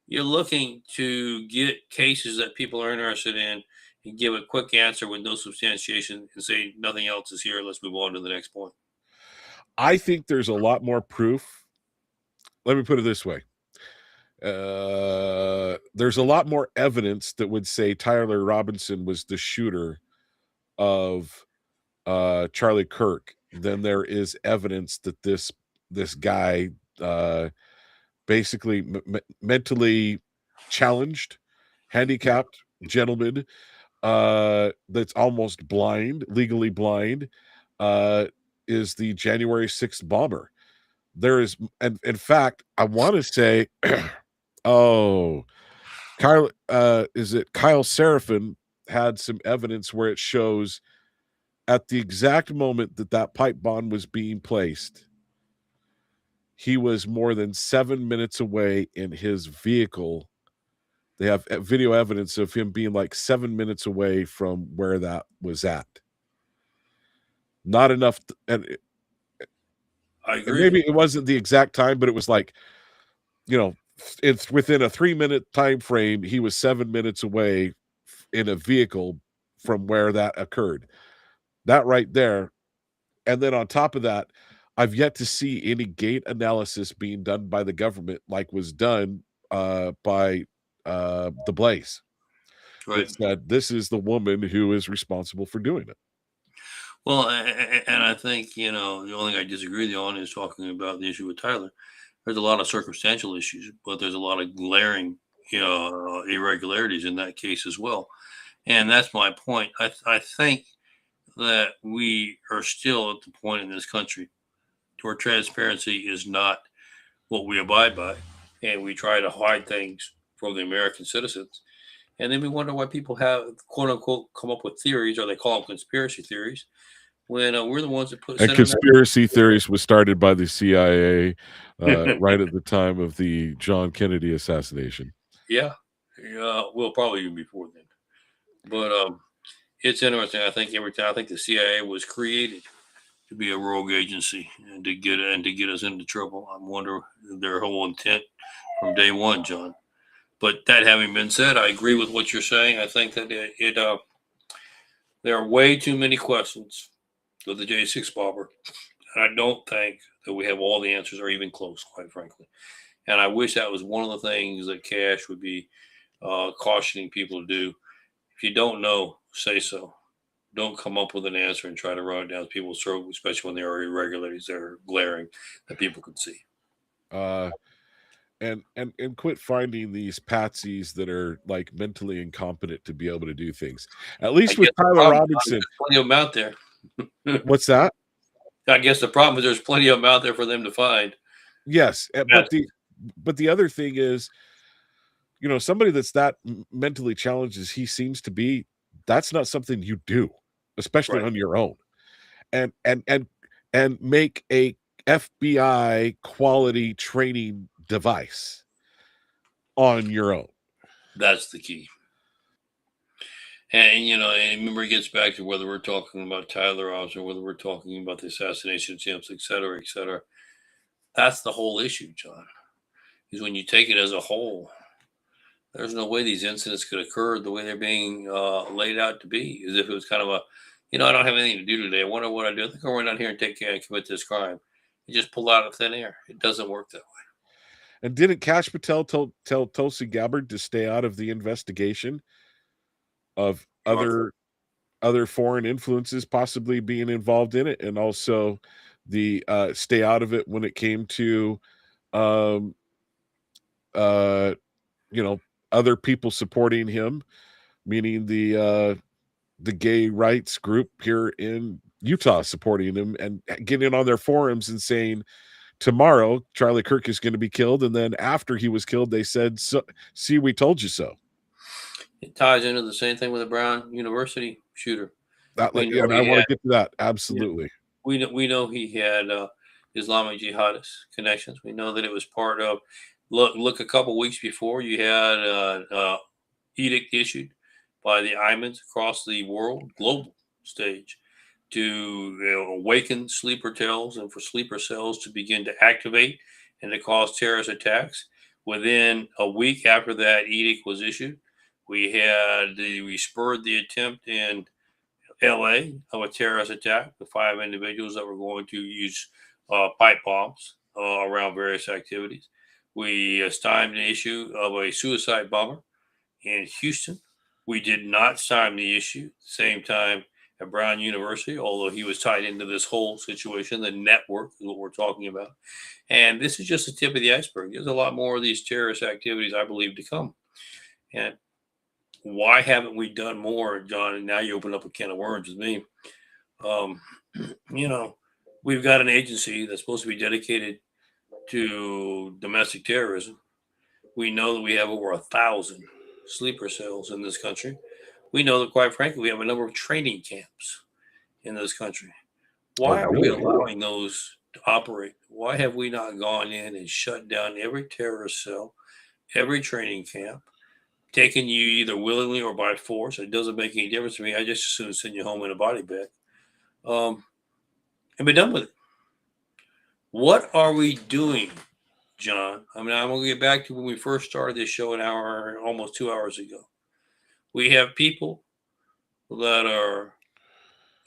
you're looking to get cases that people are interested in and give a quick answer with no substantiation and say nothing else is here. Let's move on to the next point. I think there's a lot more proof. Let me put it this way. There's a lot more evidence that would say Tyler Robinson was the shooter of Charlie Kirk than there is evidence that this guy basically mentally challenged, handicapped gentleman that's almost blind, legally blind, is the January 6th bomber. There is, and in fact, I want to say, Kyle, is it Kyle Seraphin had some evidence where it shows at the exact moment that pipe bomb was being placed, he was more than 7 minutes away in his vehicle. They have video evidence of him being like 7 minutes away from where that was at. Not enough. And I agree. Maybe it wasn't the exact time, but it was like, it's within a 3-minute time frame. He was 7 minutes away in a vehicle from where that occurred. That right there. And then on top of that, I've yet to see any gait analysis being done by the government like was done by the Blaze. Right. That said, this is the woman who is responsible for doing it. Well, and I think, the only thing I disagree with you on is talking about the issue with Tyler. There's a lot of circumstantial issues, but there's a lot of glaring, irregularities in that case as well. And that's my point. I think that we are still at the point in this country where transparency is not what we abide by, and we try to hide things from the American citizens. And then we wonder why people have, quote unquote, come up with theories, or they call them conspiracy theories, when we're the ones that put. And conspiracy theories was started by the CIA right at the time of the John Kennedy assassination. Yeah, well, probably even before then. But it's interesting. I think the CIA was created to be a rogue agency and to get us into trouble. I wonder their whole intent from day one, John. But that having been said, I agree with what you're saying. I think that there are way too many questions with the J6 bomber, and I don't think that we have all the answers or even close, quite frankly. And I wish that was one of the things that Cash would be cautioning people to do. If you don't know, say so. Don't come up with an answer and try to run it down people's throat, especially when there are irregularities that are glaring that people can see. And quit finding these patsies that are like mentally incompetent to be able to do things. At least with Tyler Robinson, there's plenty of them out there. What's that? I guess the problem is there's plenty of them out there for them to find. Yes, but the other thing is, somebody that's that mentally challenged as he seems to be, that's not something you do, especially on your own. And make a FBI quality training device on your own. That's the key. And and remember, it gets back to whether we're talking about Tyler Robinson, whether we're talking about the assassination attempts, et cetera, et cetera. That's the whole issue, John. Because when you take it as a whole, there's no way these incidents could occur the way they're being laid out to be, as if it was kind of a, I don't have anything to do today. I wonder what I do. I think I'll run out here and take care and commit this crime. You just pull out of thin air. It doesn't work that way. And didn't Kash Patel tell Tulsi Gabbard to stay out of the investigation of other foreign influences possibly being involved in it, and also the stay out of it when it came to um other people supporting him, meaning the gay rights group here in Utah supporting him and getting on their forums and saying tomorrow Charlie Kirk is going to be killed, and then after he was killed they said, so, see, we told you so. It ties into the same thing with the Brown University shooter. I want to get to that. Absolutely. We know he had Islamic jihadist connections. We know that it was part of. Look, a couple weeks before, you had edict issued by the imams across the world, global stage, to awaken sleeper cells and for sleeper cells to begin to activate and to cause terrorist attacks. Within a week after that edict was issued, we spurred the attempt in LA of a terrorist attack with 5 individuals that were going to use pipe bombs around various activities. We stymied the issue of a suicide bomber in Houston. We did not stymie the issue at the same time at Brown University, although he was tied into this whole situation. The network is what we're talking about. And this is just the tip of the iceberg. There's a lot more of these terrorist activities, I believe, to come. And why haven't we done more, John? And now you open up a can of worms with me. We've got an agency that's supposed to be dedicated to domestic terrorism. We know that we have over 1,000 sleeper cells in this country. We know that, quite frankly, we have a number of training camps in this country. Why are we allowing those to operate? Why have we not gone in and shut down every terrorist cell, every training camp, taking you either willingly or by force? It doesn't make any difference to me. I just as soon send you home in a body bag and be done with it. What are we doing, John? I mean, I'm going to get back to when we first started this show almost 2 hours ago. We have people that are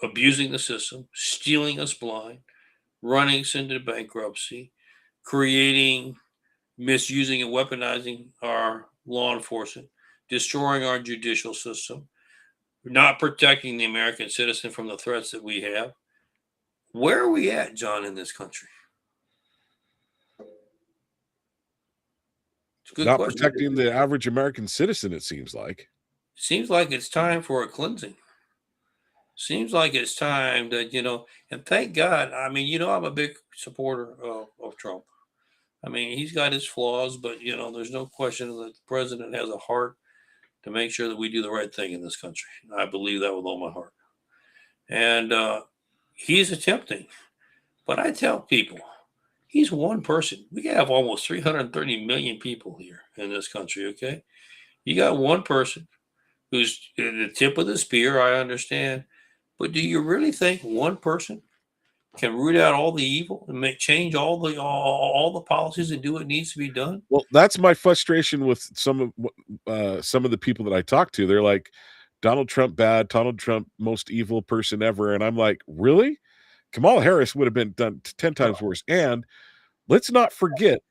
abusing the system, stealing us blind, running us into bankruptcy, misusing and weaponizing our law enforcement, destroying our judicial system, not protecting the American citizen from the threats that we have. Where are we at, John, in this country? It's a good question. Protecting the average American citizen, it seems like. Seems like it's time for a cleansing. Seems like it's time that, and thank God. I mean, I'm a big supporter of Trump. I mean, he's got his flaws, but, there's no question that the president has a heart to make sure that we do the right thing in this country. I believe that with all my heart. And he's attempting. But I tell people, he's one person. We have almost 330 million people here in this country, okay? You got one person who's at the tip of the spear, I understand. But do you really think one person can root out all the evil and change all the policies and do what needs to be done? Well, that's my frustration with some of the people that I talk to. They're like, Donald Trump bad, Donald Trump most evil person ever, and I'm like, really? Kamala Harris would have been done 10 times worse. And let's not forget,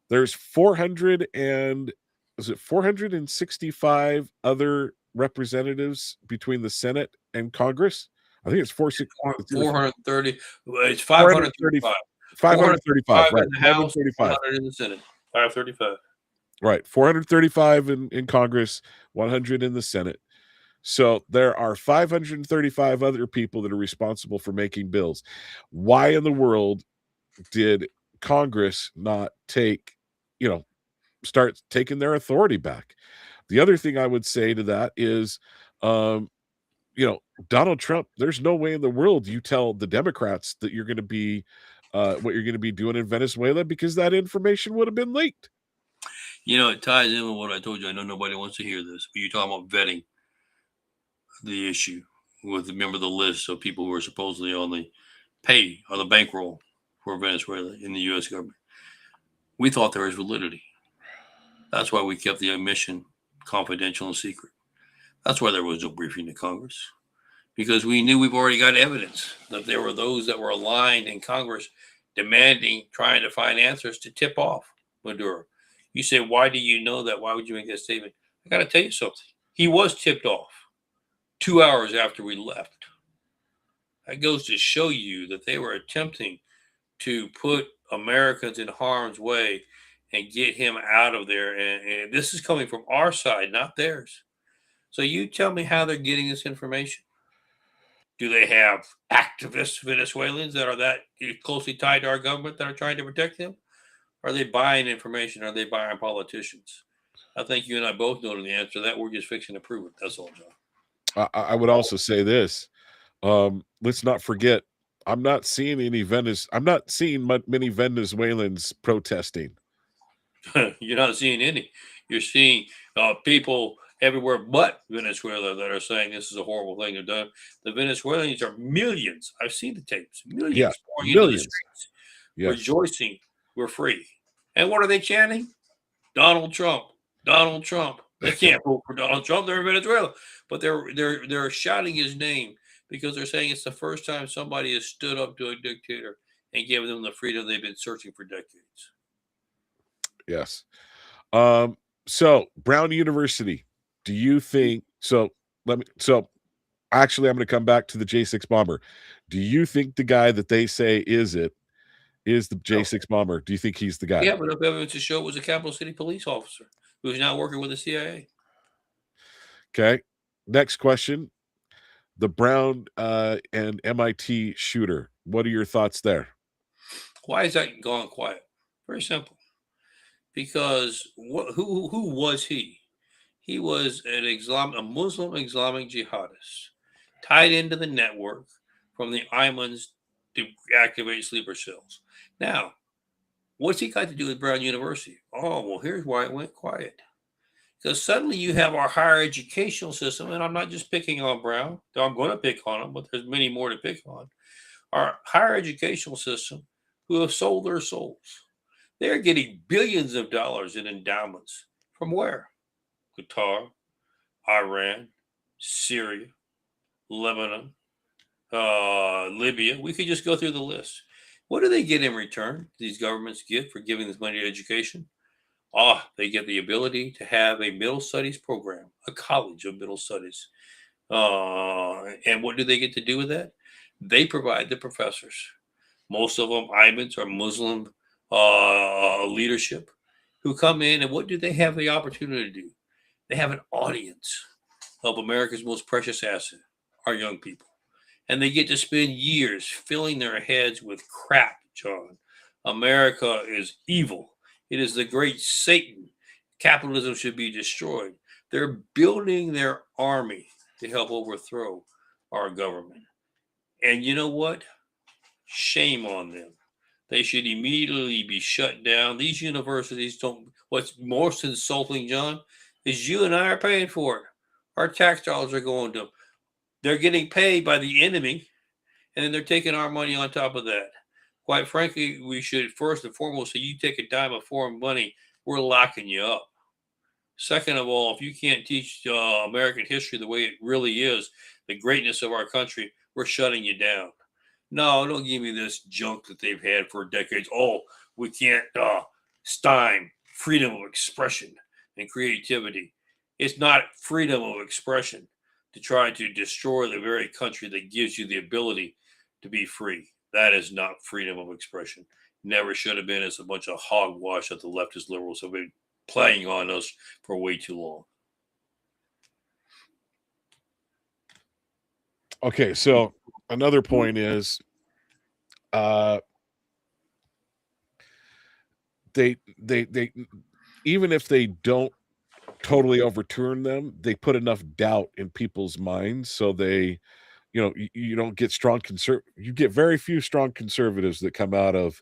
there's 465 other representatives between the Senate and Congress. I think it's 430. It's 535. 535. Right. In the House, 500 in the Senate. 535. Right. 435 in Congress, 100 in the Senate. So there are 535 other people that are responsible for making bills. Why in the world did Congress not start taking their authority back? The other thing I would say to that is, Donald Trump, there's no way in the world you tell the Democrats that you're going to be what you're going to be doing in Venezuela, because that information would have been leaked. It ties in with what I told you. I know nobody wants to hear this, but you're talking about vetting the issue with, remember, the list of people who are supposedly on the bankroll for Venezuela in the U.S. government. We thought there was validity. That's why we kept the mission confidential and secret. That's why there was no briefing to Congress, because we knew we've already got evidence that there were those that were aligned in Congress demanding, trying to find answers to tip off Maduro. You say, why do you know that? Why would you make that statement? I got to tell you something. He was tipped off 2 hours after we left. That goes to show you that they were attempting to put Americans in harm's way and get him out of there. And this is coming from our side, not theirs. So you tell me how they're getting this information. Do they have activist Venezuelans that are that closely tied to our government that are trying to protect them? Are they buying information? Are they buying politicians? I think you and I both know the answer to that. We're just fixing to prove it. That's all, John. I would also say this. Let's not forget, I'm not seeing many Venezuelans protesting. You're not seeing any. You're seeing people everywhere but Venezuela that are saying this is a horrible thing they've done. The Venezuelans are millions. I've seen the tapes. Millions pouring into the streets, rejoicing we're free. And what are they chanting? Donald Trump. Donald Trump. They can't vote for Donald Trump. They're in Venezuela, but they're shouting his name because they're saying it's the first time somebody has stood up to a dictator and given them the freedom they've been searching for decades. Yes. So Brown University, do you think actually I'm going to come back to the J6 bomber. Do you think the guy that they say is the J6 bomber? Do you think he's the guy? Yeah, but enough evidence to show it was a Capital City police officer who's now working with the CIA. Okay. Next question. The Brown and MIT shooter. What are your thoughts there? Why is that gone quiet? Very simple. Because who was he? He was a Muslim Islamic jihadist tied into the network from the Aymans to activate sleeper cells. Now, what's he got to do with Brown University? Oh, well, here's why it went quiet. Because suddenly you have our higher educational system, and I'm not just picking on Brown, though I'm going to pick on him, but there's many more to pick on. Our higher educational system who have sold their souls. They're getting billions of dollars in endowments. From where? Qatar, Iran, Syria, Lebanon, Libya. We could just go through the list. What do they get in return? These governments get for giving this money to education? They get the ability to have a middle studies program, a college of middle studies. And what do they get to do with that? They provide the professors. Most of them, Imams, are Muslim leadership who come in, and what do they have the opportunity to do? They have an audience of America's most precious asset, our young people. And they get to spend years filling their heads with crap, John. America is evil. It is the great Satan. Capitalism should be destroyed. They're building their army to help overthrow our government. And you know what? Shame on them. They should immediately be shut down. These universities don't. What's most insulting, John, is you and I are paying for it. Our tax dollars are going to them. They're getting paid by the enemy, and then they're taking our money on top of that. Quite frankly, we should first and foremost say you take a dime of foreign money, we're locking you up. Second of all, if you can't teach American history the way it really is, the greatness of our country, we're shutting you down. No, don't give me this junk that they've had for decades. Oh, we can't stymie freedom of expression and creativity. It's not freedom of expression to try to destroy the very country that gives you the ability to be free. That is not freedom of expression. Never should have been. It's a bunch of hogwash that the leftist liberals have been playing on us for way too long. Okay, so another point is they even if they don't totally overturn them, they put enough doubt in people's minds so they, you don't get you get very few strong conservatives that come out of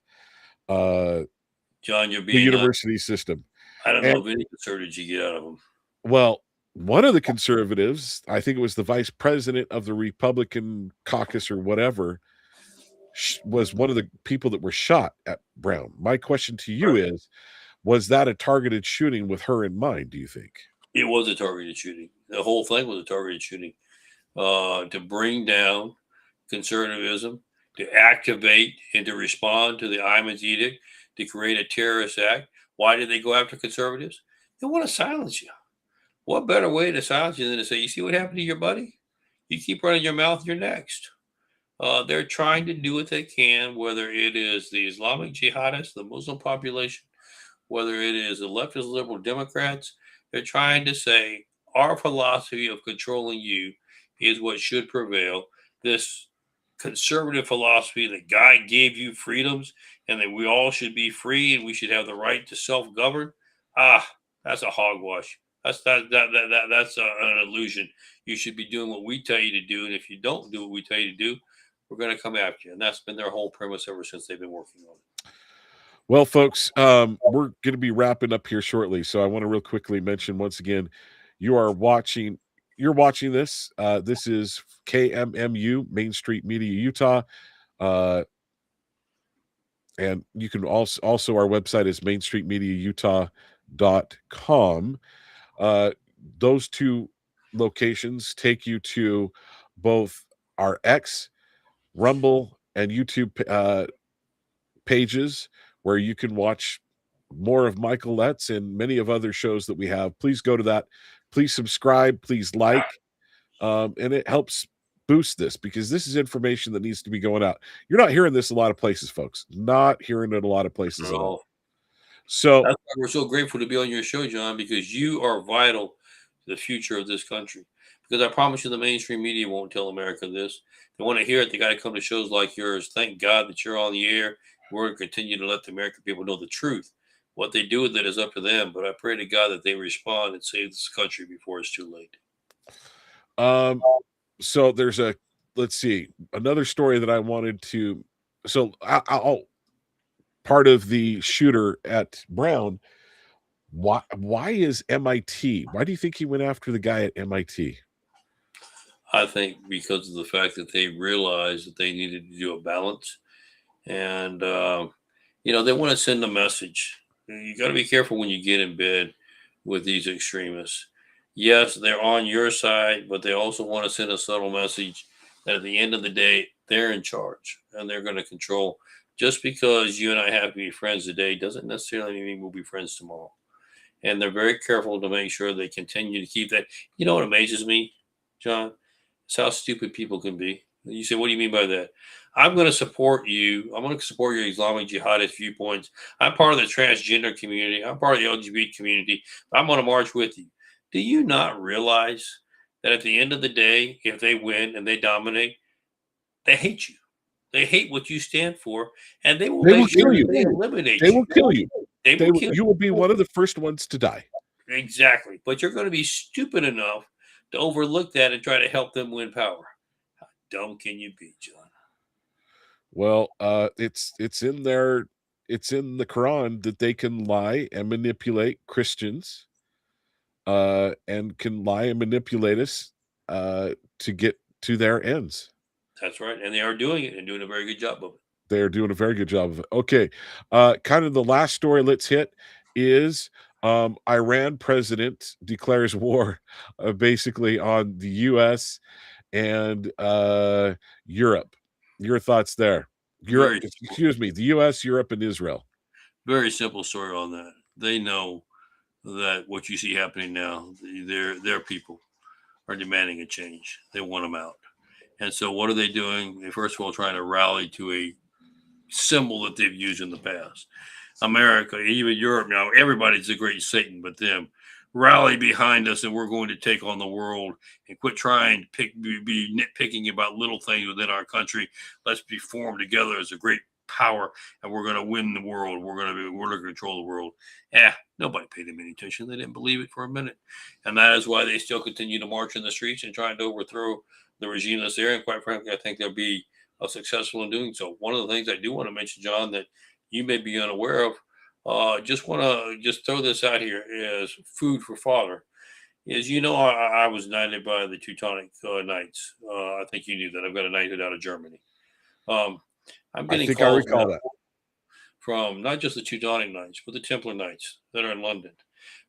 John, you're being the university system. I don't know if any conservatives you get out of them. Well, one of the conservatives, I think it was the vice president of the Republican caucus or whatever, was one of the people that were shot at Brown. My question to you Right. is, was that a targeted shooting with her in mind, do you think? It was a targeted shooting. The whole thing was a targeted shooting to bring down conservatism, to activate and to respond to the Iman's edict, to create a terrorist act. Why did they go after conservatives? They want to silence you. What better way to silence you than to say, you see what happened to your buddy? You keep running your mouth, you're next. They're trying to do what they can, whether it is the Islamic jihadists, the Muslim population, whether it is the leftist liberal Democrats. They're trying to say our philosophy of controlling you is what should prevail. This conservative philosophy that God gave you freedoms and that we all should be free and we should have the right to self-govern. That's a hogwash. That's an illusion. You should be doing what we tell you to do, and if you don't do what we tell you to do, we're going to come after you. And that's been their whole premise ever since they've been working on it. Well, folks, we're going to be wrapping up here shortly, so I want to real quickly mention once again, you're watching this. This is KMMU, Main Street Media, Utah. And you can also our website is mainstreetmediautah.com. Those two locations take you to both our X, Rumble, and YouTube pages where you can watch more of Michael Letts and many of other shows that we have. Please go to that. Please subscribe. Please like. And it helps boost this because this is information that needs to be going out. You're not hearing this a lot of places, folks. Not hearing it a lot of places at all. So that's why we're so grateful to be on your show, John, because you are vital to the future of this country. Because I promise you, the mainstream media won't tell America this. They want to hear it. They got to come to shows like yours. Thank God that you're on the air. We're going to continue to let the American people know the truth. What they do with it is up to them. But I pray to God that they respond and save this country before it's too late. So there's let's see, another story that I wanted to. So I'll part of the shooter at Brown. Why is MIT? Why do you think he went after the guy at MIT? I think because of the fact that they realized that they needed to do a balance. And, they want to send a message. You got to be careful when you get in bed with these extremists. Yes, they're on your side, but they also want to send a subtle message that at the end of the day, they're in charge and they're going to control. Just because you and I have to be friends today doesn't necessarily mean we'll be friends tomorrow. And they're very careful to make sure they continue to keep that. You know what amazes me, John? It's how stupid people can be. You say, what do you mean by that? I'm going to support you. I'm going to support your Islamic jihadist viewpoints. I'm part of the transgender community. I'm part of the LGBT community. I'm going to march with you. Do you not realize that at the end of the day, if they win and they dominate, they hate you. They hate what you stand for, and they will kill you. They eliminate you. They will kill you. They will kill you. You will be one of the first ones to die. Exactly. But you're going to be stupid enough to overlook that and try to help them win power. How dumb can you be, John? Well, it's in there. It's in the Quran that they can lie and manipulate Christians, and can lie and manipulate us to get to their ends. That's right, and they are doing it and doing a very good job of it. They are doing a very good job of it. Okay, kind of the last story let's hit is Iran president declares war, basically on the U.S. and Europe. Your thoughts there? Europe, excuse me, the U.S., Europe, and Israel. Very simple story on that. They know that what you see happening now, their people are demanding a change. They want them out. And so what are they doing? They first of all trying to rally to a symbol that they've used in the past. America, even Europe now, everybody's a great Satan, but them rally behind us and we're going to take on the world and quit trying to be nitpicking about little things within our country. Let's be formed together as a great power and we're going to win the world. We're going to control the world. Nobody paid them any attention. They didn't believe it for a minute. And that is why they still continue to march in the streets and trying to overthrow the regime that's there. And quite frankly, I think they'll be successful in doing so. One of the things I do want to mention, John, that you may be unaware of, just want to throw this out here as food for father. Is I was knighted by the Teutonic Knights. I think you knew that. I've got a knighthood out of Germany. I'm I getting think I calls recall now that. from not just the Teutonic Knights, but the Templar Knights that are in London.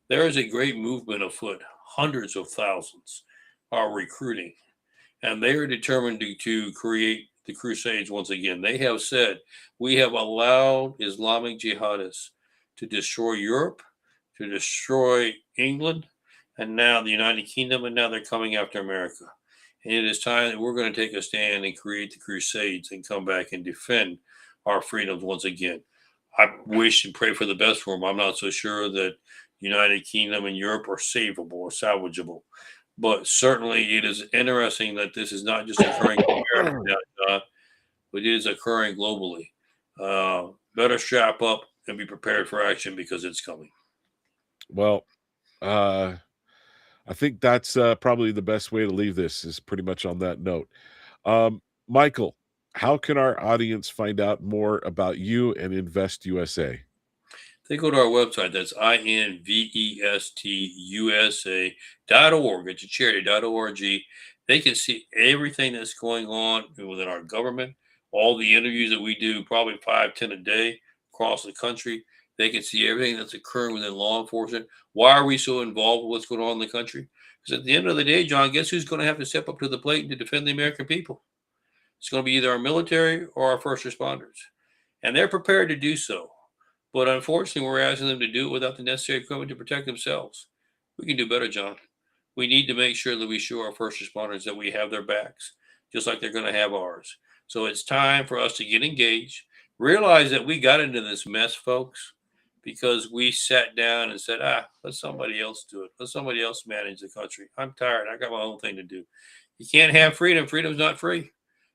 There is a great movement afoot. Hundreds of thousands are recruiting, and they are determined to create the Crusades once again. They have said, we have allowed Islamic jihadists to destroy Europe, to destroy England, and now the United Kingdom, and now they're coming after America. And it is time that we're going to take a stand and create the Crusades and come back and defend our freedoms once again. I wish and pray for the best for them. I'm not so sure that United Kingdom and Europe are savable or salvageable. But certainly it is interesting that this is not just occurring in America now, John, but it is occurring globally. Better strap up and be prepared for action because it's coming. Well, I think that's probably the best way to leave this, is pretty much on that note. Michael, how can our audience find out more about you and Invest USA? They go to our website. That's INVESTUSA.org. It's a charity.org. They can see everything that's going on within our government, all the interviews that we do, probably 5-10 a day across the country. They can see everything that's occurring within law enforcement. Why are we so involved with what's going on in the country? Because at the end of the day, John, guess who's going to have to step up to the plate to defend the American people? It's going to be either our military or our first responders. And they're prepared to do so. But unfortunately, we're asking them to do it without the necessary equipment to protect themselves. We can do better, John. We need to make sure that we show our first responders that we have their backs, just like they're going to have ours. So it's time for us to get engaged, realize that we got into this mess, folks, because we sat down and said, let somebody else do it. Let somebody else manage the country. I'm tired. I got my own thing to do. You can't have freedom. Freedom's not free.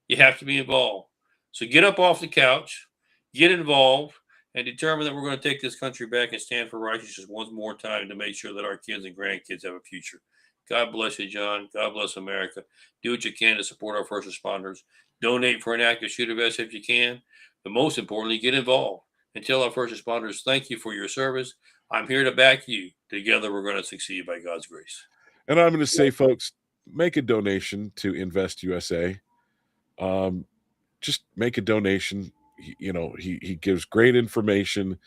You have to be involved. So get up off the couch, get involved, and determine that we're going to take this country back and stand for righteousness once more time to make sure that our kids and grandkids have a future. God bless you, John. God bless America. Do what you can to support our first responders. Donate for an active shooter vest if you can. But most importantly, get involved and tell our first responders, thank you for your service. I'm here to back you. Together, we're going to succeed by God's grace. And I'm going to say, folks, make a donation to Invest USA. Just make a donation. He gives great information.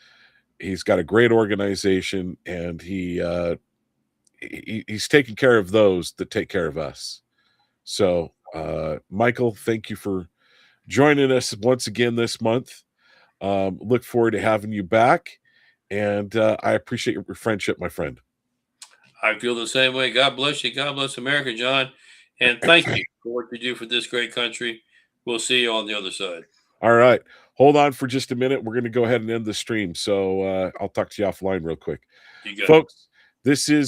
He's got a great organization, and he's taking care of those that take care of us. So, Michael, thank you for joining us once again this month. Look forward to having you back, and I appreciate your friendship, my friend. I feel the same way. God bless you. God bless America, John. And thank you for what you do for this great country. We'll see you on the other side. All right. Hold on for just a minute. We're going to go ahead and end the stream. So I'll talk to you offline real quick. You got it. Folks, this is